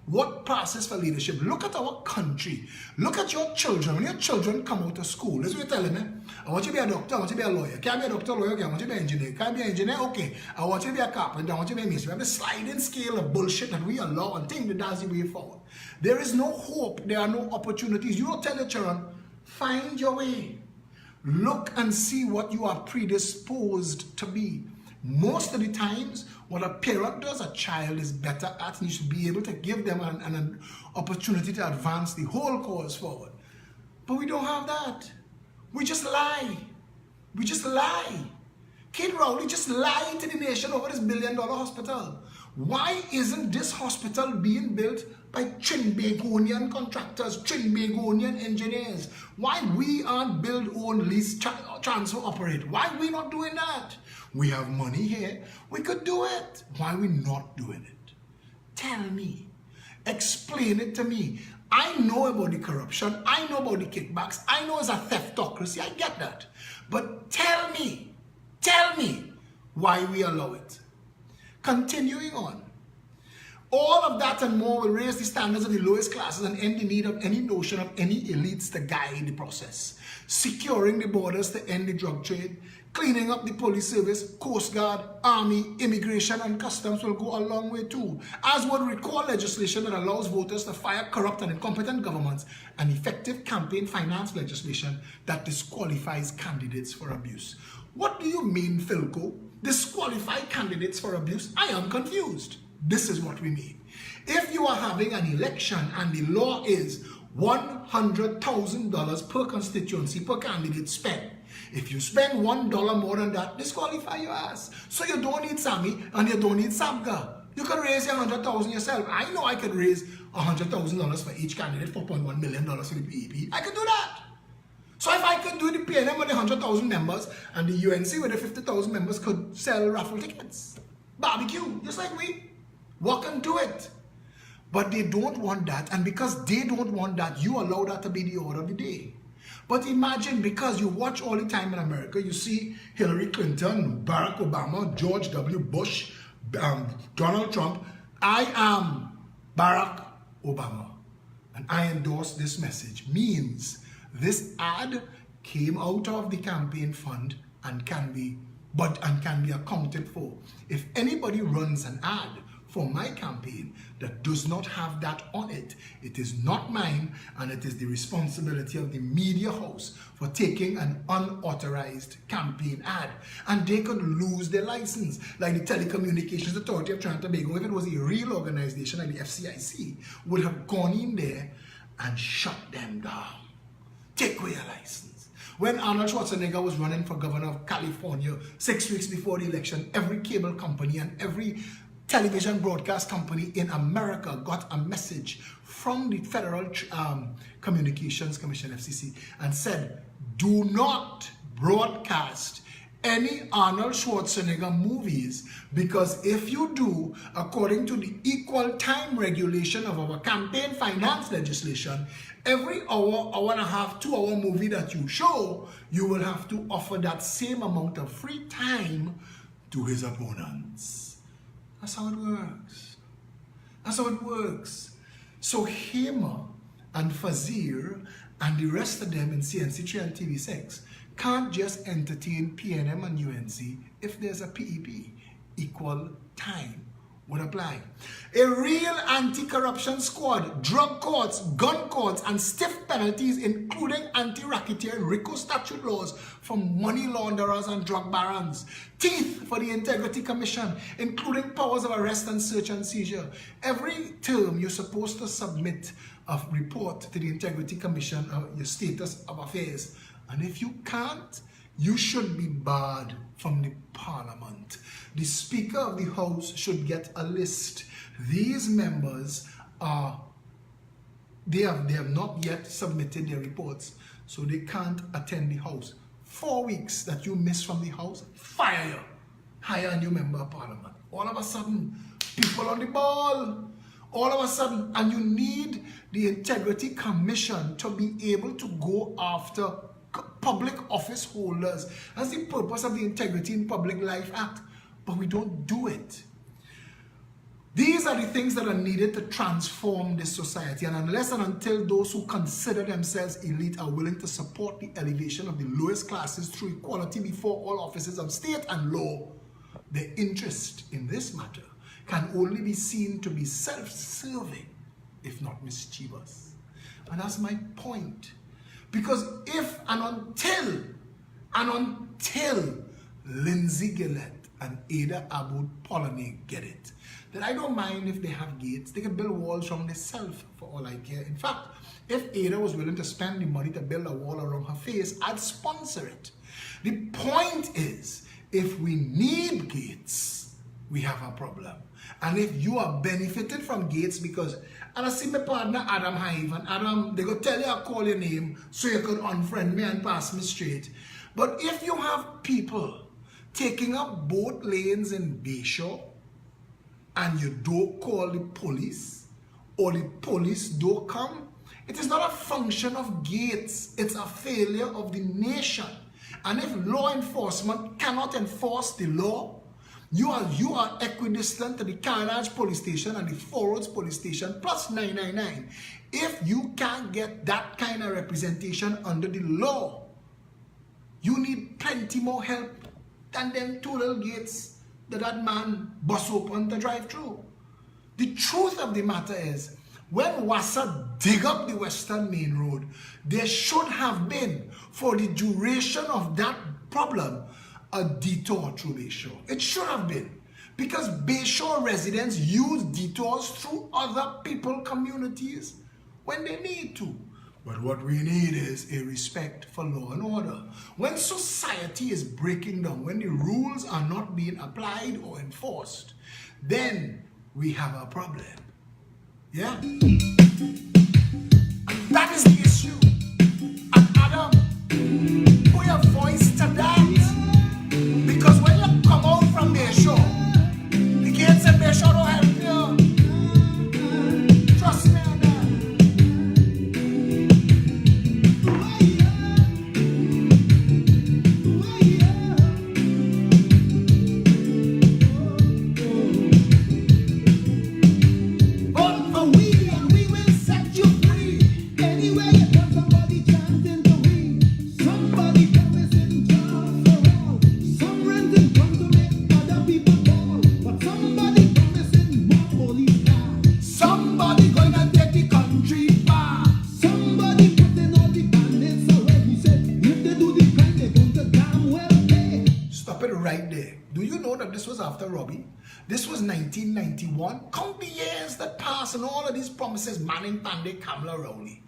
what passes for leadership. Look at our country. Look at your children. When your children come out of school, this is what you're telling me. I want you to be a doctor, I want you to be a lawyer. Can't be a doctor, lawyer, okay, I want you to be an engineer. Can't be an engineer, okay. I want you to be a carpenter, I want you to be a mason. We have a sliding scale of bullshit that we allow and think that that's the way forward. There is no hope. There are no opportunities. You don't tell your children, find your way. Look and see what you are predisposed to be. Most of the times, what a parent does, a child is better at, and you should be able to give them an opportunity to advance the whole cause forward. But we don't have that. We just lie. We just lie. Kid Rowley just lied to the nation over this $1 billion hospital. Why isn't this hospital being built by Trinbagonian contractors, Trinbagonian engineers? Why we aren't build, own, lease, transfer, operate? Why are we not doing that? We have money here. We could do it. Why are we not doing it? Tell me. Explain it to me. I know about the corruption. I know about the kickbacks. I know it's a theftocracy. I get that. But tell me why we allow it. Continuing on. All of that and more will raise the standards of the lowest classes and end the need of any notion of any elites to guide the process. Securing the borders to end the drug trade, cleaning up the police service, Coast Guard, Army, Immigration and Customs will go a long way too, as would recall legislation that allows voters to fire corrupt and incompetent governments, and effective campaign finance legislation that disqualifies candidates for abuse. What do you mean, Philco? Disqualify candidates for abuse? I am confused. This is what we mean. If you are having an election and the law is $100,000 per constituency per candidate spent, if you spend $1 more than that, disqualify your ass. So you don't need Sammy and you don't need Sabga. You can raise your $100,000 yourself. I know I could raise $100,000 for each candidate, $4.1 million for the PEP. I could do that. So if I could do the PNM with the 100,000 members and the UNC with the 50,000 members could sell raffle tickets, barbecue, just like we, walk and do it. But they don't want that, and because they don't want that, you allow that to be the order of the day. But imagine, because you watch all the time in America, you see Hillary Clinton, Barack Obama, George W. Bush, Donald Trump. I am Barack Obama, and I endorse this message. Means this ad came out of the campaign fund and can be accounted for. If anybody runs an ad for my campaign that does not have that on it, it is not mine, and it is the responsibility of the media house for taking an unauthorized campaign ad. And they could lose their license, like the Telecommunications Authority of Trinidad and Tobago, if it was a real organization like the FCIC, would have gone in there and shut them down. Take away a license. When Arnold Schwarzenegger was running for governor of California 6 weeks before the election, every cable company and every television broadcast company in America got a message from the Federal Communications Commission, FCC, and said, do not broadcast any Arnold Schwarzenegger movies, because if you do, according to the equal time regulation of our campaign finance legislation, every hour, hour and a half, 2 hour movie that you show, you will have to offer that same amount of free time to his opponents. That's how it works. That's how it works. So Hamer and Fazir and the rest of them in CNC3 and TV6 can't just entertain PNM and UNC if there's a PEP. Equal time would apply. A real anti-corruption squad, drug courts, gun courts, and stiff penalties, including anti-racketeer RICO statute laws for money launderers and drug barons. Teeth for the Integrity Commission, including powers of arrest and search and seizure. Every term you're supposed to submit a report to the Integrity Commission of your status of affairs. And if you can't, you should be barred from the Parliament. The Speaker of the House should get a list. These members they have not yet submitted their reports, so they can't attend the House. 4 weeks that you miss from the House, fire you. Hire a new member of Parliament. All of a sudden, people on the ball. All of a sudden, and you need the Integrity Commission to be able to go after public office holders. That's the purpose of the Integrity in Public Life Act. But we don't do it. These are the things that are needed to transform this society. And unless and until those who consider themselves elite are willing to support the elevation of the lowest classes through equality before all offices of state and law, their interest in this matter can only be seen to be self-serving, if not mischievous. And that's my point. Because if and until Lindsay Gillette and Ada Abboud Polleny get it, then I don't mind if they have gates. They can build walls from themselves for all I care. In fact, if Ada was willing to spend the money to build a wall around her face, I'd sponsor it. The point is, if we need gates, we have a problem. And if you are benefited from gates because, and I see my partner Adam Hive, and Adam, they go tell you I call your name so you could unfriend me and pass me straight. But if you have people taking up both lanes in Bayshore and you don't call the police, or the police don't come, it is not a function of gates, it's a failure of the nation. And if law enforcement cannot enforce the law, you are equidistant to the Carnage Police Station and the Forwards Police Station plus 999. If you can't get that kind of representation under the law, you need plenty more help than them 2 little gates that man bust open to drive through. The truth of the matter is, when WASA dig up the Western Main Road, there should have been, for the duration of that problem, a detour through Bayshore. It should have been. Because Bayshore residents use detours through other people communities when they need to. But what we need is a respect for law and order. When society is breaking down, when the rules are not being applied or enforced, then we have a problem. Yeah? And that is the issue. And Adam, put your voice to that. Because when you come out from Bayshore, the gates in Bayshore don't help you. Trust me on that. 1991. Count the years that passed and all of these promises, Manning, Pandey, Kamala, Rowley.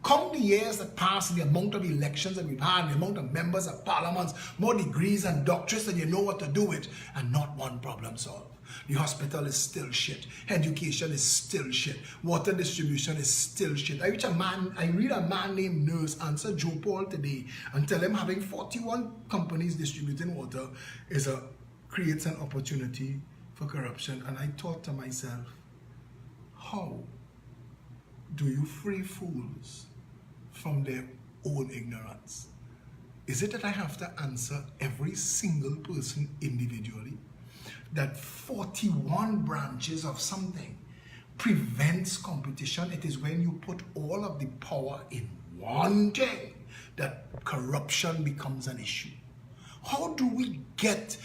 Count the years that passed and the amount of elections that we've had, the amount of members of parliaments, more degrees and doctorates that you know what to do with, and not one problem solved. The hospital is still shit. Education is still shit. Water distribution is still shit. I read a man named Nurse answer Joe Paul today and tell him having 41 companies distributing water creates an opportunity for corruption. And I thought to myself, how do you free fools from their own ignorance? Is it that I have to answer every single person individually? That 41 branches of something prevents competition. It is when you put all of the power in one thing that corruption becomes an issue. How do we get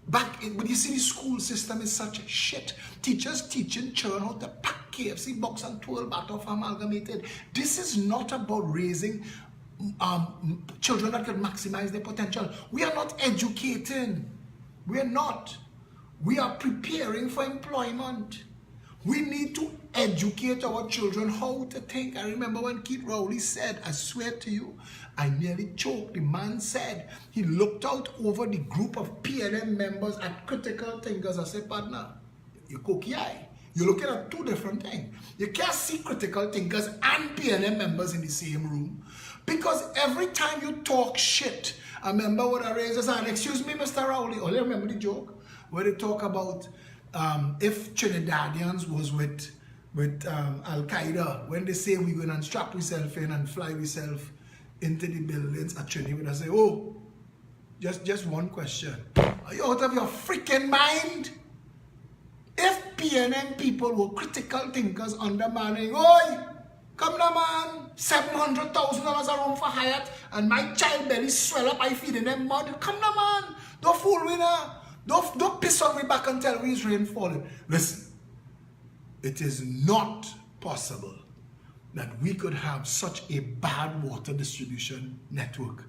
back in? But you see, the school system is such shit. Teachers teaching children how to pack KFC box and 12 baht of amalgamated. This is not about raising children that can maximize their potential. We are not educating. We are not. We are preparing for employment. We need to educate our children how to think. I remember when Keith Rowley said, I swear to you, I nearly choked. The man said, he looked out over the group of PNM members at critical thinkers. I said, partner, you're cookie eye. You're looking at two different things. You can't see critical thinkers and PNM members in the same room. Because every time you talk shit, I remember when I raised his hand, excuse me, Mr. Rowley, oh, you remember the joke? Where they talk about if Trinidadians was with Al-Qaeda, when they say we're going to strap ourselves in and fly ourselves into the buildings at Trinidad, I say, oh, just one question. Are you out of your freaking mind? If PNM people were critical thinkers undermining, oi, come now man, $700,000 a room for Hyatt, and my child belly swell up, I feeding them mud. Come now man, don't fool me now. Don't piss on me back and tell me it's rain falling. Listen, it is not possible that we could have such a bad water distribution network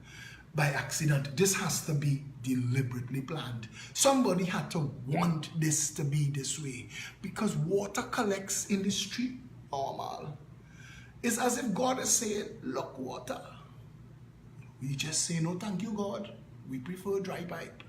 by accident. This has to be deliberately planned. Somebody had to want this to be this way, because water collects in the street normal. It's as if God is saying, look, water. We just say, no thank you, God. We prefer dry pipe.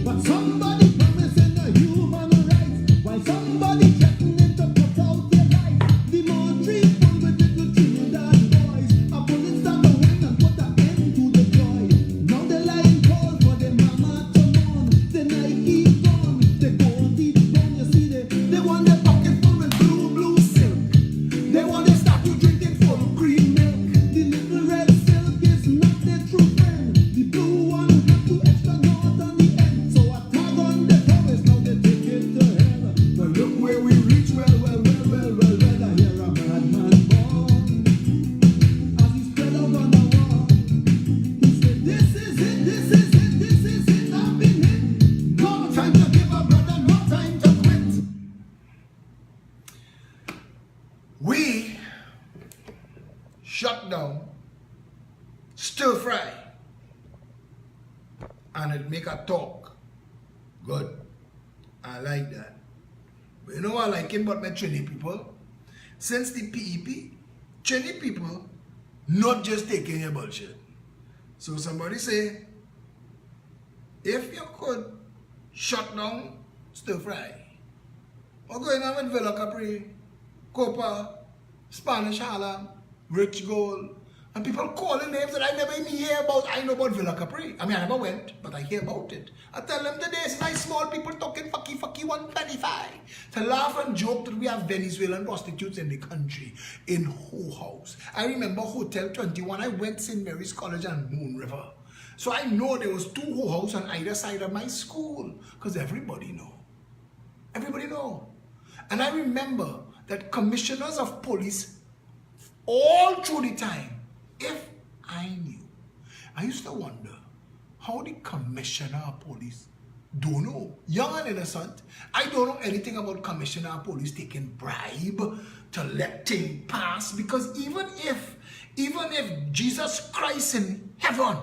But somebody promising a human rights, while somebody threatening to put out their life. The more treatful with little Trinidad boys, a bullet start to win and put an end to the joy. Now they lying call for the mama to mourn. The Nike gone, the gold teeth gone. You see they want their pocket full with blue silk. They want their statue drinking full cream milk. The little red silk is not their true friend. The blue one have to extra north on the end. We shut down, stir fry, and it make a talk. Good. I like that. But you know what I like about my Trini people? Since the PEP, Trini people not just taking your bullshit. So somebody say, if you could shut down, stir fry. What's going on with Villa Capri, Copa, Spanish Harlem, Rich Gold, and people calling names that I never even hear about. I know about Villa Capri. I mean, I never went, but I hear about it. I tell them today, it's nice small people talking fucky 125 to laugh and joke that we have Venezuelan prostitutes in the country in Ho House. I remember Hotel 21. I went to St. Mary's College and Moon River. So I know there was 2 Ho House on either side of my school, because everybody know. Everybody know. And I remember that commissioners of police all through the time, if I knew, I used to wonder how the commissioner of police don't know, young and innocent, I don't know anything about commissioner of police taking bribe to let things pass, because even if Jesus Christ in heaven,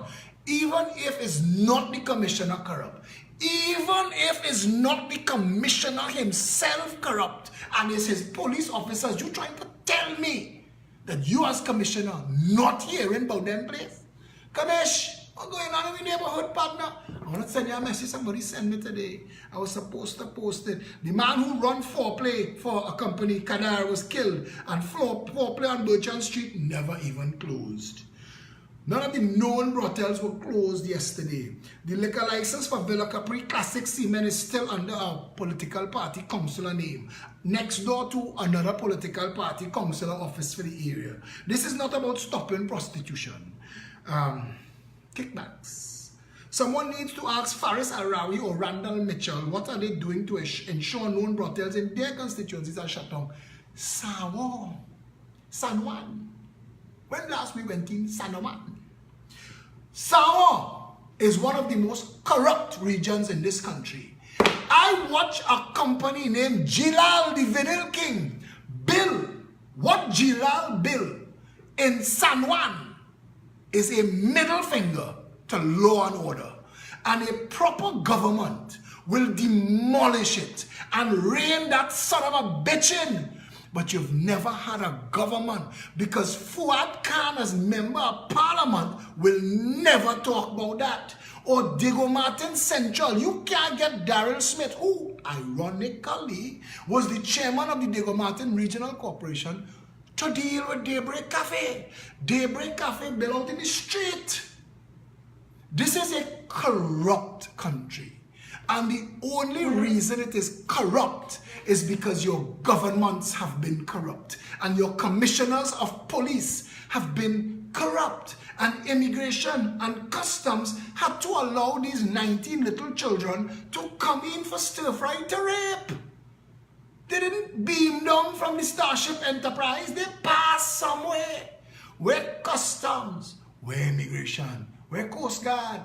even if it's not the commissioner corrupt, Even if it's not the commissioner himself corrupt and it's his police officers, you trying to tell me that you as commissioner not hearing about them place? Commish, what's going on in your neighborhood, partner? I want to send you a message somebody sent me today. I was supposed to post it. The man who run foreplay for a company, Kadar, was killed, and foreplay on Bertrand Street never even closed. None of the known brothels were closed yesterday. The liquor license for Villa Capri Classic Seamen is still under a political party councillor name, next door to another political party councillor office for the area. This is not about stopping prostitution. Kickbacks. Someone needs to ask Faris Arawi or Randall Mitchell what are they doing to ensure known brothels in their constituencies are shut down. Sawo, San Juan. When last we went in San Juan? Sawo is one of the most corrupt regions in this country. I watch a company named Gilal the Vinyl King bill. What Gilal bill in San Juan is a middle finger to law and order. And a proper government will demolish it and rein that son of a bitch in. But you've never had a government because Fuad Khan as member of parliament will never talk about that. Or Diego Martin Central, you can't get Daryl Smith, who ironically was the chairman of the Diego Martin Regional Corporation, to deal with Daybreak Cafe. Daybreak Cafe belongs in the street. This is a corrupt country. And the only reason it is corrupt is because your governments have been corrupt. And your commissioners of police have been corrupt. And immigration and customs had to allow these 19 little children to come in for stir-fry to rape. They didn't beam down from the Starship Enterprise. They passed somewhere. Where customs, where immigration, where Coast Guard,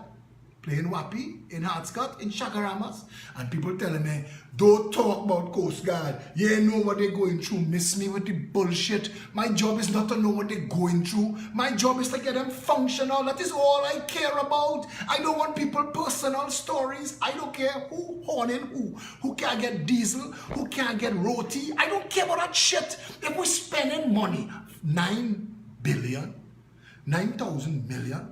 playing wappy in Hartscott, in Shakaramas, and people telling me, don't talk about Coast Guard. You know what they're going through. Miss me with the bullshit. My job is not to know what they're going through. My job is to get them functional. That is all I care about. I don't want people personal stories. I don't care who horning who can't get diesel, who can't get roti. I don't care about that shit. If we're spending money, 9 billion, 9,000 million,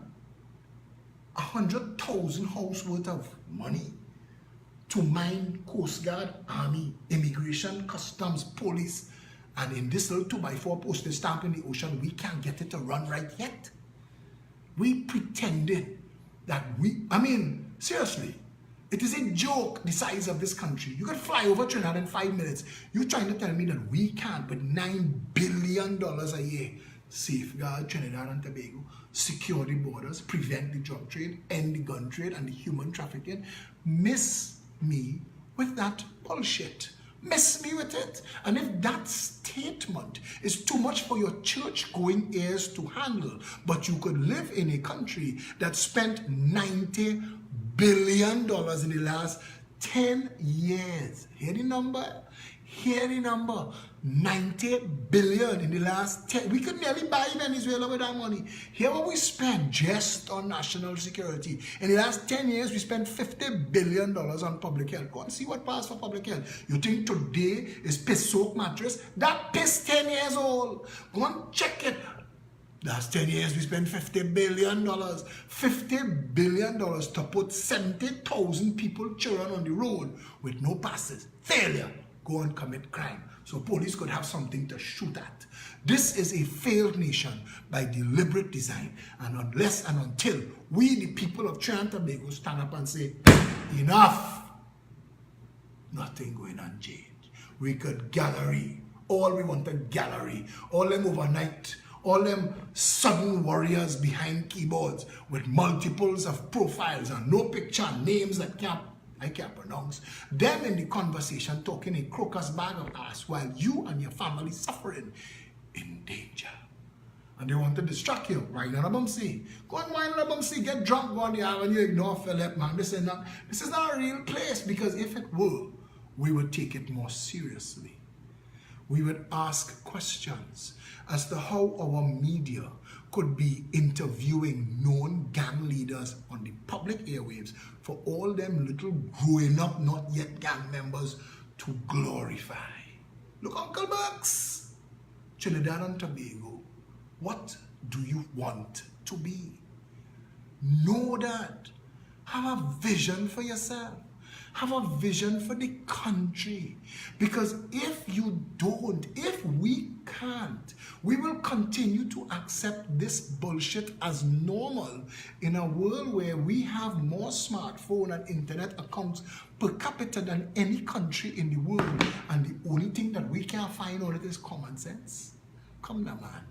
100,000 house worth of money to mine Coast Guard, Army, Immigration, Customs, Police, and in this little 2x4 postage stamp in the ocean, we can't get it to run right yet. We pretended that seriously, it is a joke the size of this country. You can fly over Trinidad in 5 minutes. You're trying to tell me that we can't, with $9 billion a year, safeguard Trinidad and Tobago, secure the borders, prevent the drug trade, end the gun trade and the human trafficking. Miss me with that bullshit. Miss me with it. And if that statement is too much for your church-going ears to handle, but you could live in a country that spent $90 billion in the last 10 years. Hear the number? Hear the number. 90 billion in the last 10. We could nearly buy Venezuela with that money. Here what we spent just on national security. In the last 10 years, we spent $50 billion on public health. Go and see what passed for public health. You think today is piss soak mattress? That piss 10 years old. Go and check it. Last 10 years, we spent $50 billion. $50 billion to put 70,000 people, children on the road with no passes. Failure. Go and commit crime. So police could have something to shoot at. This is a failed nation by deliberate design. And unless and until we, the people of Trinidad and Tobago, stand up and say, enough, nothing going on change. We could gallery. All we want a gallery. All them overnight. All them sudden warriors behind keyboards with multiples of profiles and no picture, names that I can't pronounce. Them in the conversation talking a crocus bag of ass while you and your family suffering in danger. And they want to distract you. Right on a bumsy. Go and wine on a bumsy, get drunk, go on the avenue, ignore Philip, man. This is not a real place, because if it were, we would take it more seriously. we would ask questions as to how our media could be interviewing known gang leaders on the public airwaves for all them little growing up, not yet gang members to glorify. Look, Uncle Bucks, Trinidad and Tobago, what do you want to be? Know that. Have a vision for yourself. Have a vision for the country. Because if you don't, if we can't, we will continue to accept this bullshit as normal in a world where we have more smartphone and internet accounts per capita than any country in the world. And the only thing that we can't find on it is common sense. Come now, man.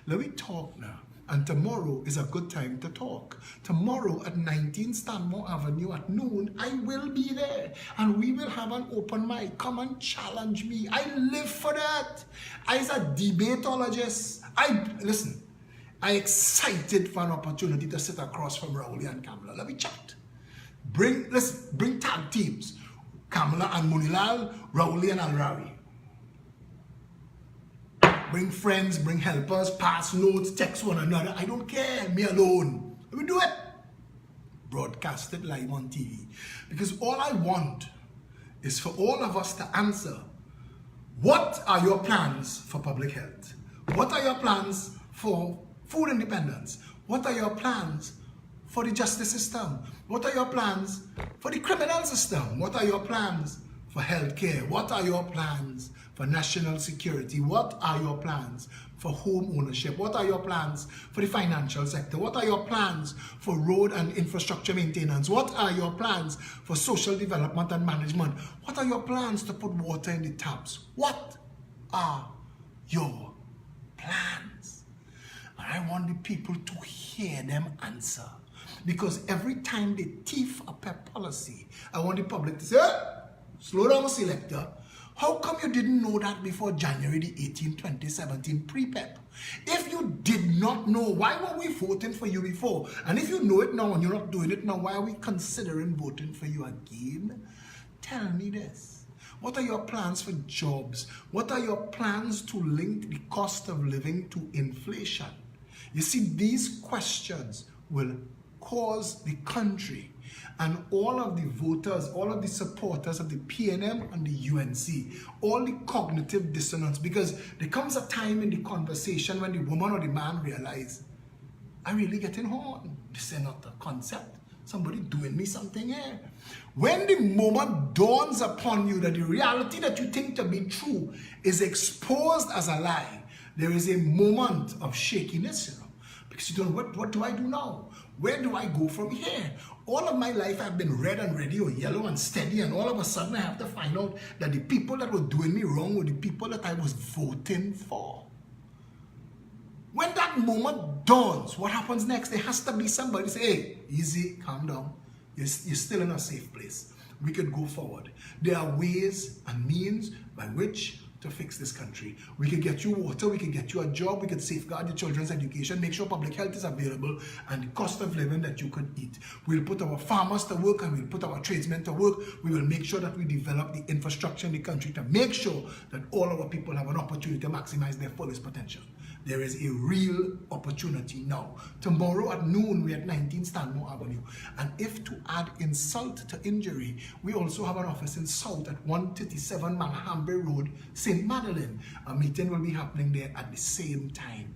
Let me talk now. And tomorrow is a good time to talk. Tomorrow at 19 Stanmore Avenue at noon, I will be there. And we will have an open mic. Come and challenge me. I live for that. As a debatologist, listen, I excited for an opportunity to sit across from Rowley and Kamala. Let me chat. Bring tag teams. Kamala and Munilal, Rowley and Alrawi. Bring friends, bring helpers, pass notes, text one another. I don't care, me alone. Let me do it. Broadcast it live on TV. Because all I want is for all of us to answer, what are your plans for public health? What are your plans for food independence? What are your plans for the justice system? What are your plans for the criminal system? What are your plans for healthcare? What are your plans for national security? What are your plans for home ownership? What are your plans for the financial sector? What are your plans for road and infrastructure maintenance? What are your plans for social development and management? What are your plans to put water in the taps? What are your plans? And I want the people to hear them answer. Because every time they thief a PEP policy, I want the public to say, slow down, selector. How come you didn't know that before January the 18th, 2017, pre-PEP? If you did not know, why were we voting for you before? And if you know it now and you're not doing it now, why are we considering voting for you again? Tell me this. What are your plans for jobs? What are your plans to link the cost of living to inflation? You see, these questions will cause the country and all of the voters, all of the supporters of the PNM and the UNC, all the cognitive dissonance, because there comes a time in the conversation when the woman or the man realize, I really getting horn. This is not a concept. Somebody doing me something here. When the moment dawns upon you that the reality that you think to be true is exposed as a lie, there is a moment of shakiness, you know, because you don't know, what do I do now? Where do I go from here? All of my life I've been red and ready or yellow and steady, and all of a sudden I have to find out that the people that were doing me wrong were the people that I was voting for. When that moment dawns, what happens next? There has to be somebody say, hey, easy, calm down. You're still in a safe place. We could go forward. There are ways and means by which to fix this country. We can get you water, we can get you a job, we can safeguard your children's education, make sure public health is available, and the cost of living that you can eat. We'll put our farmers to work and we'll put our tradesmen to work. We will make sure that we develop the infrastructure in the country to make sure that all our people have an opportunity to maximize their fullest potential. There is a real opportunity now. Tomorrow at noon, we're at 19 Stanmore Avenue. And if to add insult to injury, we also have an office in South at 137 Manhambe Road, St. Madeleine. A meeting will be happening there at the same time.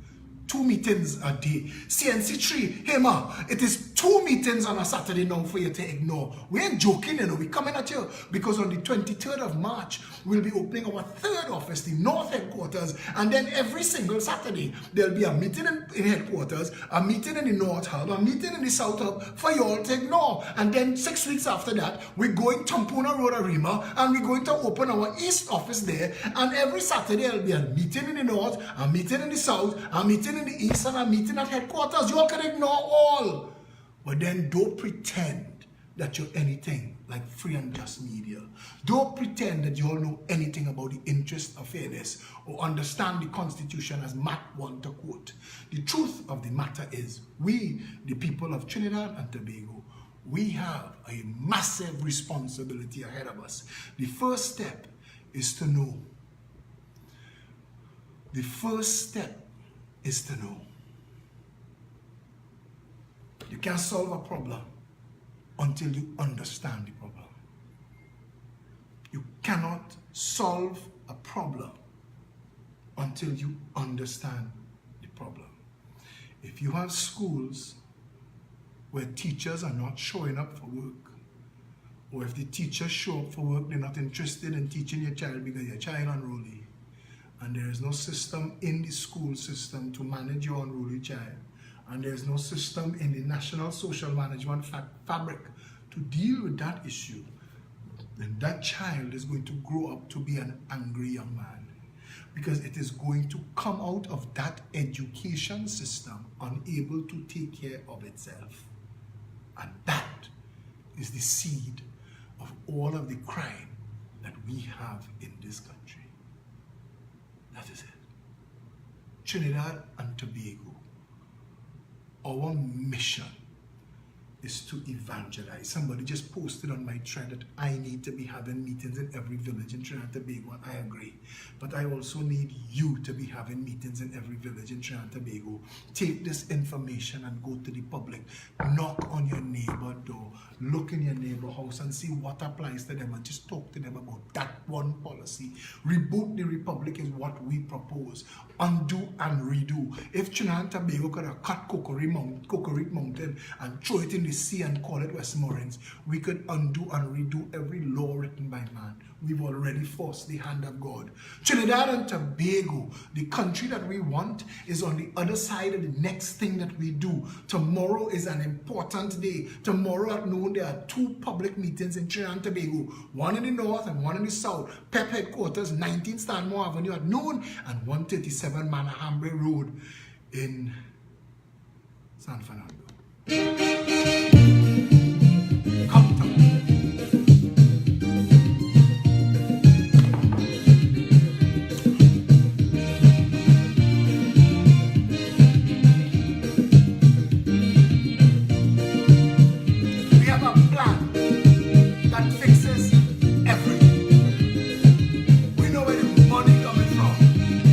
2 meetings a day. CNC3, hey ma, it is 2 meetings on a Saturday now for you to ignore. We ain't joking, you know, we're coming at you because on the 23rd of March, we'll be opening our 3rd office, the North headquarters, and then every single Saturday, there'll be a meeting in headquarters, a meeting in the North hub, a meeting in the South hub for you all to ignore. And then 6 weeks after that, we're going to Tampuna Road Arima, and we're going to open our East office there, and every Saturday, there'll be a meeting in the North, a meeting in the South, a meeting in the East, and a meeting at headquarters. You all can ignore all. But then don't pretend that you're anything like free and just media. Don't pretend that you all know anything about the interest of fairness or understand the Constitution as Matt want to quote. The truth of the matter is, we, the people of Trinidad and Tobago, we have a massive responsibility ahead of us. The first step is to know The first step is to know. You can't solve a problem until you understand the problem. You cannot solve a problem until you understand the problem. If you have schools where teachers are not showing up for work, or if the teachers show up for work, they're not interested in teaching your child because your child unruly, and there is no system in the school system to manage your unruly child, and there is no system in the national social management fabric to deal with that issue, then that child is going to grow up to be an angry young man, because it is going to come out of that education system unable to take care of itself. And that is the seed of all of the crime that we have in this country. That is it. Trinidad and Tobago, our mission is to evangelize. Somebody just posted on my thread that I need to be having meetings in every village in Trinidad and Tobago, and I agree. But I also need you to be having meetings in every village in Trinidad and Tobago. Take this information and go to the public. Knock on your neighbor door. Look in your neighbor house and see what applies to them, and just talk to them about that one policy. Reboot the Republic is what we propose. Undo and redo. If Trinidad and Tobago could have cut Cocorite Mountain and throw it in the sea and call it Westmoreland, we could undo and redo every law written by man. We've already forced the hand of God. Trinidad and Tobago, the country that we want, is on the other side of the next thing that we do. Tomorrow is an important day. Tomorrow at noon, there are 2 public meetings in Trinidad and Tobago, one in the north and one in the south. PEP headquarters, 19 Stanmore Avenue at noon, and 137 Manahambre Road in San Fernando. Come to me. We have a plan that fixes everything. We know where the money coming from.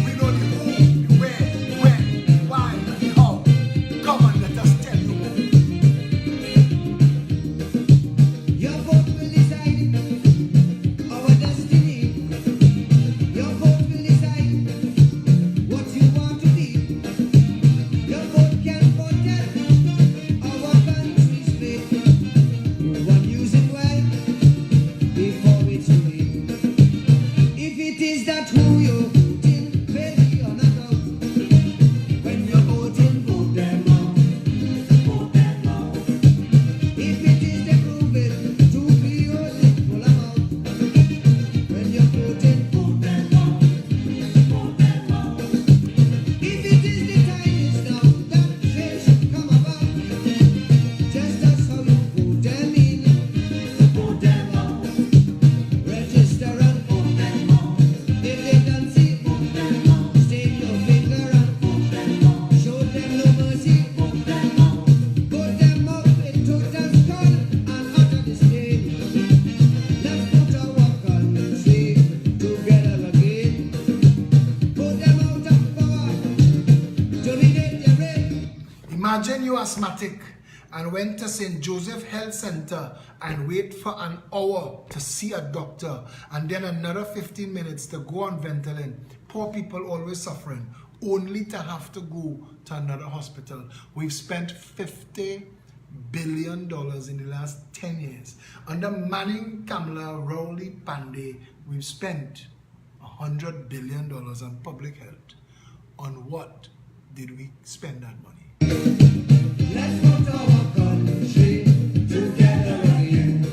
We know the who, the where, when, why, and the how. Come on, let us tell you. Your vote will decide our destiny. Your vote will decide what you want to be. Your vote can foretell our country's fate. No one use it well before it's too late. If it is that who you're voting, ready or not out. When you're voting, vote them out. Vote them out. If it is the proven to be only full amount. When you're voting, vote them out. Vote them out. If it is the time is now that change should come about. Just as how you vote them in, vote them out. Register and vote them out. If they don't see, vote them out. State your finger and vote them out. Show them no mercy, vote them out. Vote them out with total scorn and utter disdain. Let's put our country together again. Put them out of power to regain their reign. Imagine you asthmatic and went to St. Joseph Health Center and wait for an hour to see a doctor, and then another 15 minutes to go on Ventolin. Poor people always suffering, only to have to go to another hospital. We've spent $50 billion in the last 10 years. Under Manning Kamla Rowley Pandey, we've spent $100 billion on public health. On what did we spend that money? Let's put our country together again.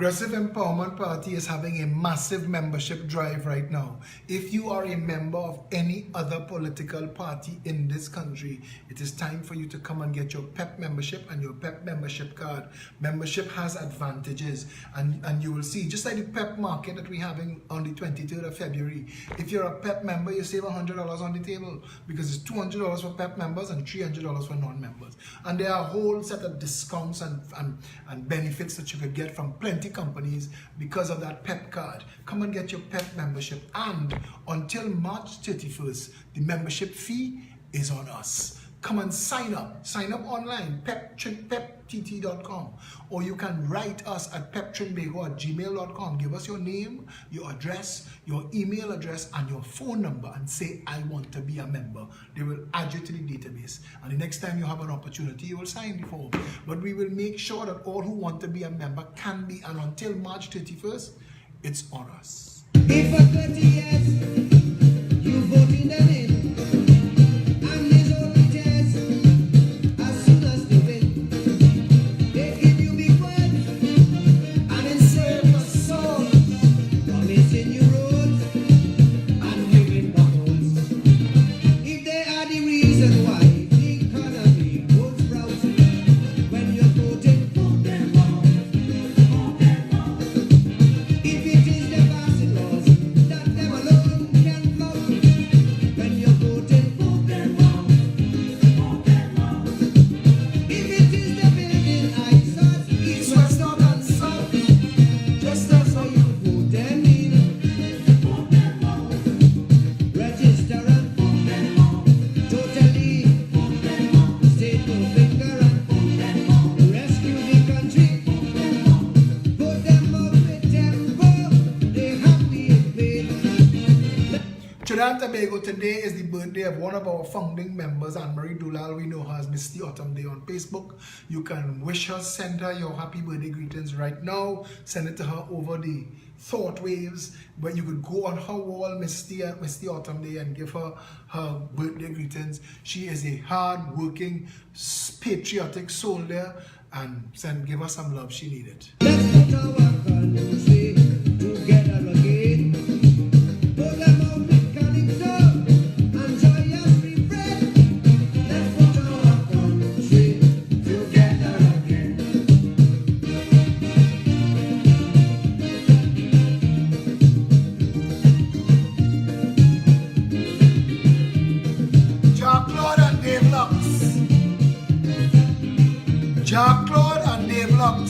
Progressive Empowerment Party is having a massive membership drive right now. If you are a member of any other political party in this country, it is time for you to come and get your PEP membership and your PEP membership card. Membership has advantages, and you will see, just like the PEP market that we're having on the 23rd of February, if you're a PEP member, you save $100 on the table, because it's $200 for PEP members and $300 for non-members. And there are a whole set of discounts and benefits that you could get from plenty companies because of that PEP card. Come and get your PEP membership, and until March 31st, the membership fee is on us. Come and sign up online, peptrinbago.com, or you can write us at peptrinbago@gmail.com. Give us your name, your address, your email address, and your phone number, and say, I want to be a member. They will add you to the database, and the next time you have an opportunity, you will sign the form. But we will make sure that all who want to be a member can be, and until March 31st, it's on us. If for 30 years you voted them in, and there's only tears as soon as they win, they give you big words and then save your soul, promising you roads and giving potholes. If they are the reason why the economy goes rout, when you're voting, vote them out, vote them out. If it is the passing laws that them alone can flout, when you're voting, vote them out, vote them out. If it is the building ISOs, east, west, north, and south, just as how you vote them in, vote them out. Register and vote them out. Totally vote them out. State no finger and vote them out. Rescue the country, vote them out. Vote them out with tempo. They have been paid. Trinidad and Tobago, today is the birthday of one of our founding members, Anne-Marie Doolal. We know her as Miss the Autumn Day on Facebook. You can wish her, send her your happy birthday greetings right now. Send it to her over the thought waves, but you could go on her wall, Miss the Autumn Day, and give her her birthday greetings. She is a hard-working, patriotic soldier, and give her some love. She needed. Let's put our country together again. Put them out with calypso and joyous free bread. Let's put our country together again. Jack Claude and Dave Lux. Jack Claude and Dave Lux.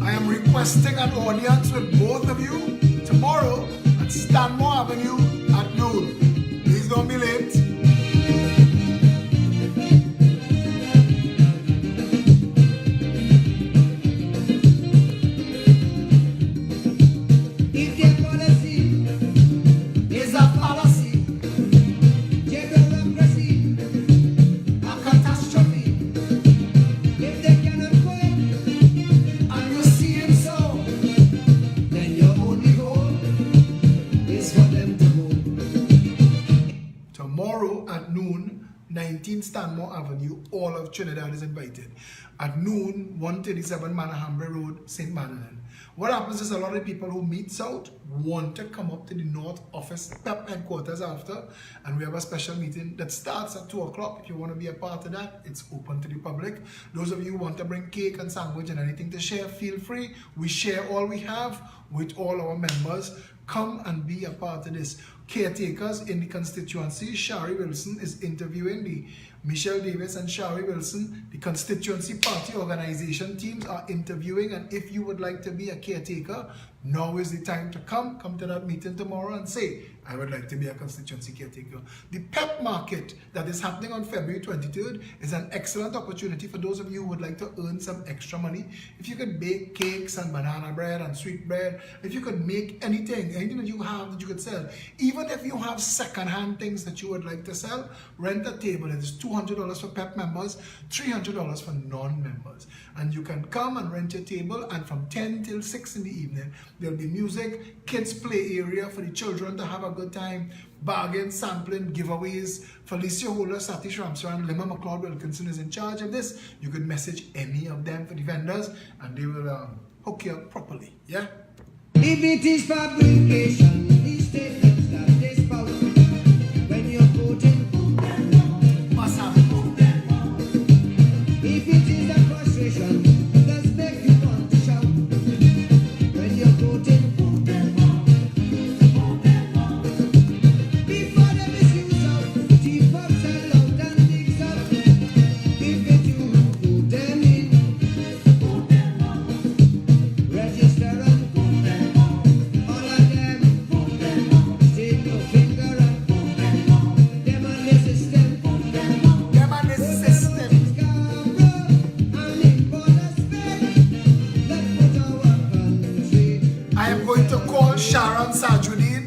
I am requesting an audience with both of you tomorrow at Stanmore Avenue at noon. Please don't be late. If their policy Is a fallacy, their bureaucracy a catastrophe, if they cannot quit, and you see him so. then your only goal is for them to go. Tomorrow at noon, 19 Stanmore Avenue, all of Trinidad is invited. At noon, 137 Manahambre Road, St. Madeleine. What happens is a lot of people who meet south want to come up to the north office, PEP headquarters after, and we have a special meeting that starts at 2 o'clock. If you want to be a part of that, it's open to the public. Those of you who want to bring cake and sandwich and anything to share, feel free. We share all we have with all our members. Come and be a part of this. Caretakers in the constituency, Shari Wilson is interviewing the Michelle Davis and Shari Wilson. The constituency party organization teams are interviewing, and if you would like to be a caretaker, now is the time to come to that meeting tomorrow and say, I would like to be a constituency caretaker. The PEP market that is happening on February 23rd is an excellent opportunity for those of you who would like to earn some extra money. If you could bake cakes and banana bread and sweet bread, if you could make anything that you have that you could sell, even if you have second-hand things that you would like to sell, rent a table. It is $200 for PEP members, $300 for non-members. And you can come and rent your table, and from 10 till 6 in the evening, there'll be music, kids play area for the children to have a good time, bargain, sampling, giveaways. Felicia Holder, Satish Ramsaran, Lima McLeod Wilkinson is in charge of this. You could message any of them for the vendors, and they will hook you up properly. Yeah? If it is fabrication, these statements that they spout when you're quoting, Must have it. if it is the frustration that's make you want to shout when you're quoting, before the misuse of teapots sell out and digs up, if it you who put them in, register and all of them, stick your finger and them on the system. Them and the system. I am going to call Sharon Sajuddin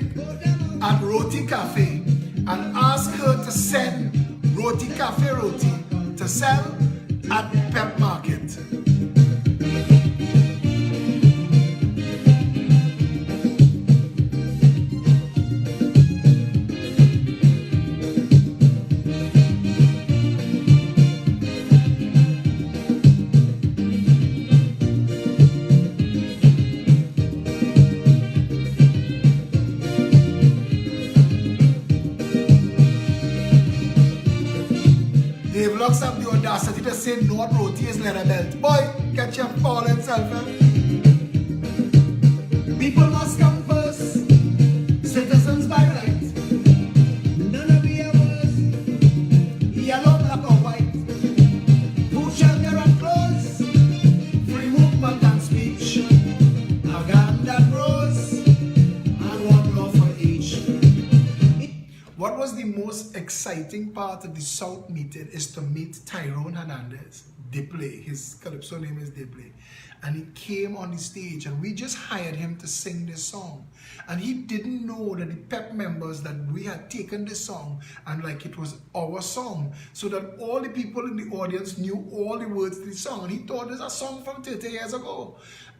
at Roti Cafe and ask her to send Roti Cafe Roti to sell at Pep Market. Dave Lux have the audacity to say North Roti is leather belt. Boy, get your fallen self. People must come first. Citizens by right. None of the others, Yellow, black or white. Food, shelter and clothes. Free movement and speech. A gun that grows. And one law for each. What was the most exciting part of the South meeting is to meet Tyrone Hernandez, Deplay. His calypso name is Deplay. And he came on the stage and we just hired him to sing this song. And he didn't know that the Pep members that we had taken this song and like it was our song. So that all the people in the audience knew all the words to the song. And he thought it was a song from 30 years ago.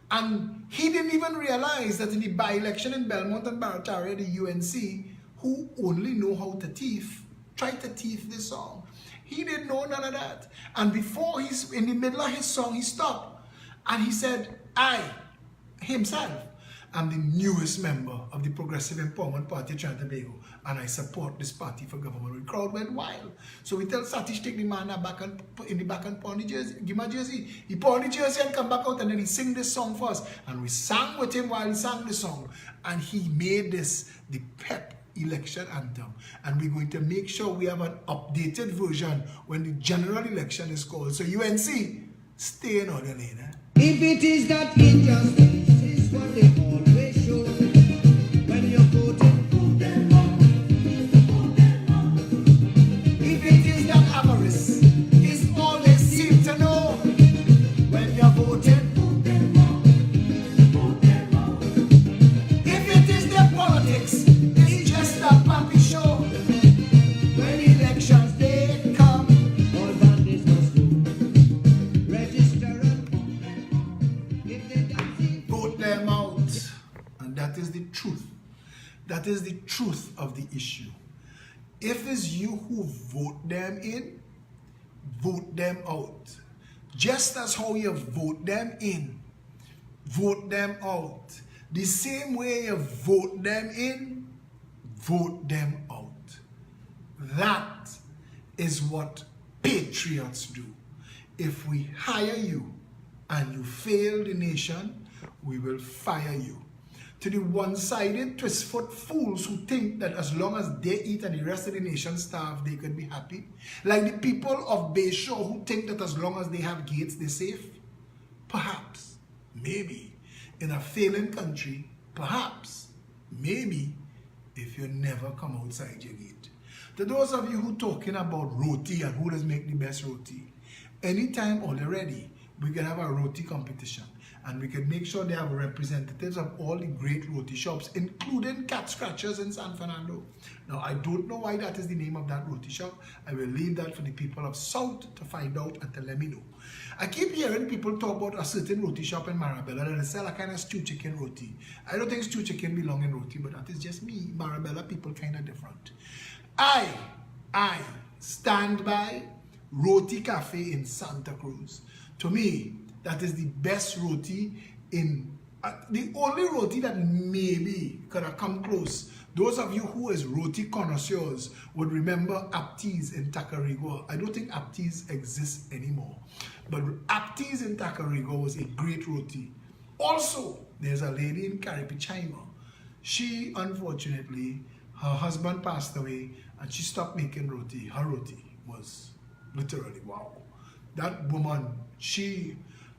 And he didn't even realize that in the by-election in Belmont and Barataria, the UNC, who only know how to thief, tried to thief this song. He didn't know none of that. And before he's in the middle of his song, he stopped. And he said, I, himself, am the newest member of the Progressive Empowerment Party of Trinidad and Tobago. And I support this party for government. The crowd went wild. So we tell Satish, take the man back and in the back and pawn the jersey. Give him a jersey. He pawned the jersey and come back out and then he sing this song for us. And we sang with him while he sang the song. And he made this the Pep election anthem, and we're going to make sure we have an updated version when the general election is called. So UNC, stay in order, lane. if it is that injustice is what they always show when you're quoting, If it is that avarice is all they seem to know when you're voting. If it is their politics, it's just a puppy show. When elections day come, all bandits must go. Register and if they don't see, vote them out. And that is the truth. That is the truth of the issue. If it's you who vote them in, vote them out. Just as how you vote them in, vote them out. The same way you vote them in, vote them out. That is what patriots do. If we hire you and you fail the nation, we will fire you. To the one-sided, twist-foot fools who think that as long as they eat and the rest of the nation starve, they could be happy. Like the people of Bayshore who think that as long as they have gates, they're safe. Perhaps, maybe, in a failing country, perhaps, maybe, if you never come outside your gate. To those of you who talking about roti and who does make the best roti, anytime already, we can have a roti competition. And we can make sure they have representatives of all the great roti shops, including Cat Scratchers in San Fernando. Now, I don't know why that is the name of that roti shop. I will leave that for the people of South to find out and to let me know. I keep hearing people talk about a certain roti shop in Marabella that they sell a kind of stew chicken roti. I don't think stew chicken belong in roti, but that is just me. Marabella people kind of different. I stand by Roti Cafe in Santa Cruz. To me, that is the best roti in the only roti that maybe could have come close. Those of you who is roti connoisseurs would remember Aptis in Tacarigua. I don't think Aptis exists anymore. But Aptis in Tacarigua was a great roti. Also, there's a lady in Caripichaima. She, unfortunately, her husband passed away and she stopped making roti. Her roti was literally wow. That woman,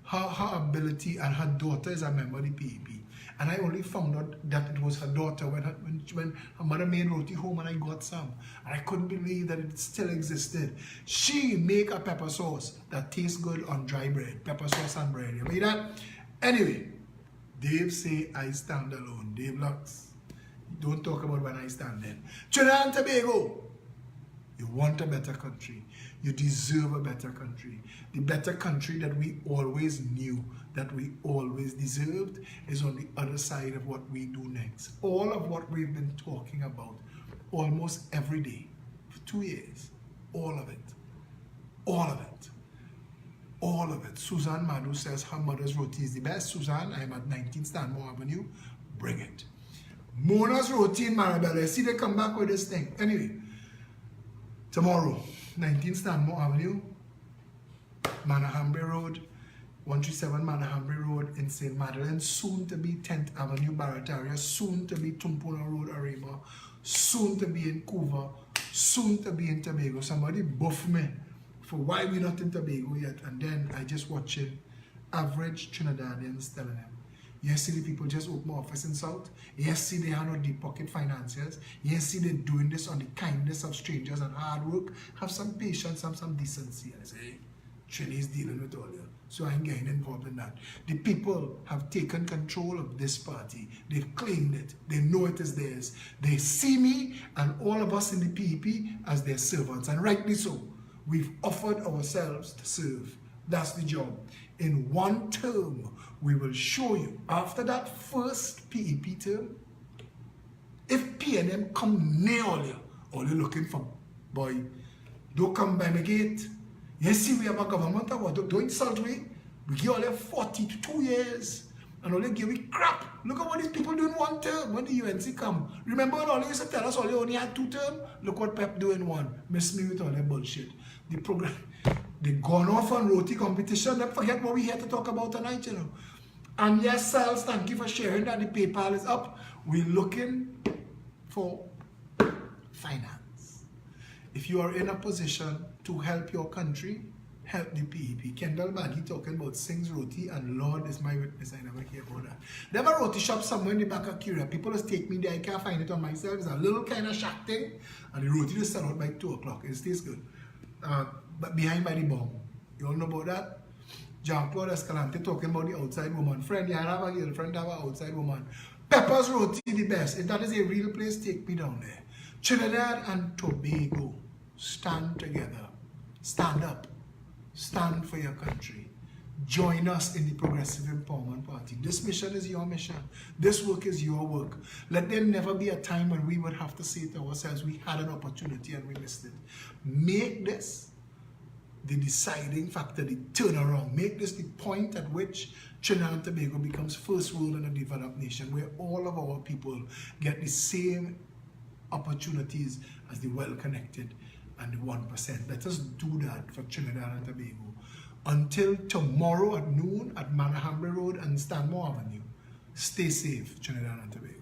her ability, and her daughter is a member of the PEP. And I only found out that it was her daughter when her mother made roti home and I got some. And I couldn't believe that it still existed. She make a pepper sauce that tastes good on dry bread. Pepper sauce and bread. You mean that? Anyway, Dave say I stand alone. Dave Lux. Don't talk about when I stand in. Trinidad and Tobago. You want a better country. You deserve a better country. The better country that we always knew, that we always deserved, is on the other side of what we do next. All of what we've been talking about almost every day for 2 years. All of it. All of it. All of it. Suzanne Madu says her mother's roti is the best. Suzanne, I'm at 19 Stanmore Avenue. Bring it. Mona's roti in Marabella. See, they come back with this thing. Anyway, tomorrow, 19 Stanmore Avenue, Manahambre Road, 137 Manahambre Road in St. Madeleine, soon to be 10th Avenue, Barataria, soon to be Tumpuna Road, Arima, soon to be in Couva, soon to be in Tobago. Somebody buff me for why we're not in Tobago yet. And then I just watching average Trinidadians telling them, yes, see the people just open my office in South. Yes, see they are not deep pocket financiers. Yes, see they're doing this on the kindness of strangers and hard work. Have some patience, have some decency. And I say, hey, Trini's dealing with all you. So I'm getting involved in that. The people have taken control of this party. They've claimed it. They know it is theirs. They see me and all of us in the PEP as their servants. And rightly so. We've offered ourselves to serve. That's the job. In one term, we will show you, after that first PEP term, if PNM come near all you looking for, boy, don't come by my gate. You see, we have a government that don't insult me. We give all you 42 years, and all you give me crap. Look at what these people do in one term when the UNC come. Remember when all you used to tell us all you only had 2 terms? Look what Pep do in one. Miss me with all that bullshit. The program, they gone off on roti competition. Don't forget what we here to talk about tonight, you know. And yes, Sals, thank you for sharing that the PayPal is up. We're looking for finance. If you are in a position to help your country, help the PEP. Kendall Baggy talking about Sings Roti, and Lord is my witness, I never care about that. They have a roti shop somewhere in the back of Curia. People just take me there, I can't find it on myself. It's a little kind of shack thing, and the roti just sell out by 2 o'clock. It tastes good. But behind by the bomb. You all know about that? Jean-Claude Escalante talking about the outside woman. Friend, you have a girlfriend, have an outside woman. Pepper's Roti the best. If that is a real place, take me down there. Trinidad and Tobago, stand together. Stand up. Stand for your country. Join us in the Progressive Empowerment Party. This mission is your mission. This work is your work. Let there never be a time when we would have to say to ourselves, we had an opportunity and we missed it. Make this the deciding factor, the turnaround. Make this the point at which Trinidad and Tobago becomes first world and a developed nation, where all of our people get the same opportunities as the well-connected and the 1%. Let us do that for Trinidad and Tobago. Until tomorrow at noon at Manahambre Road and Stanmore Avenue, stay safe, Trinidad and Tobago.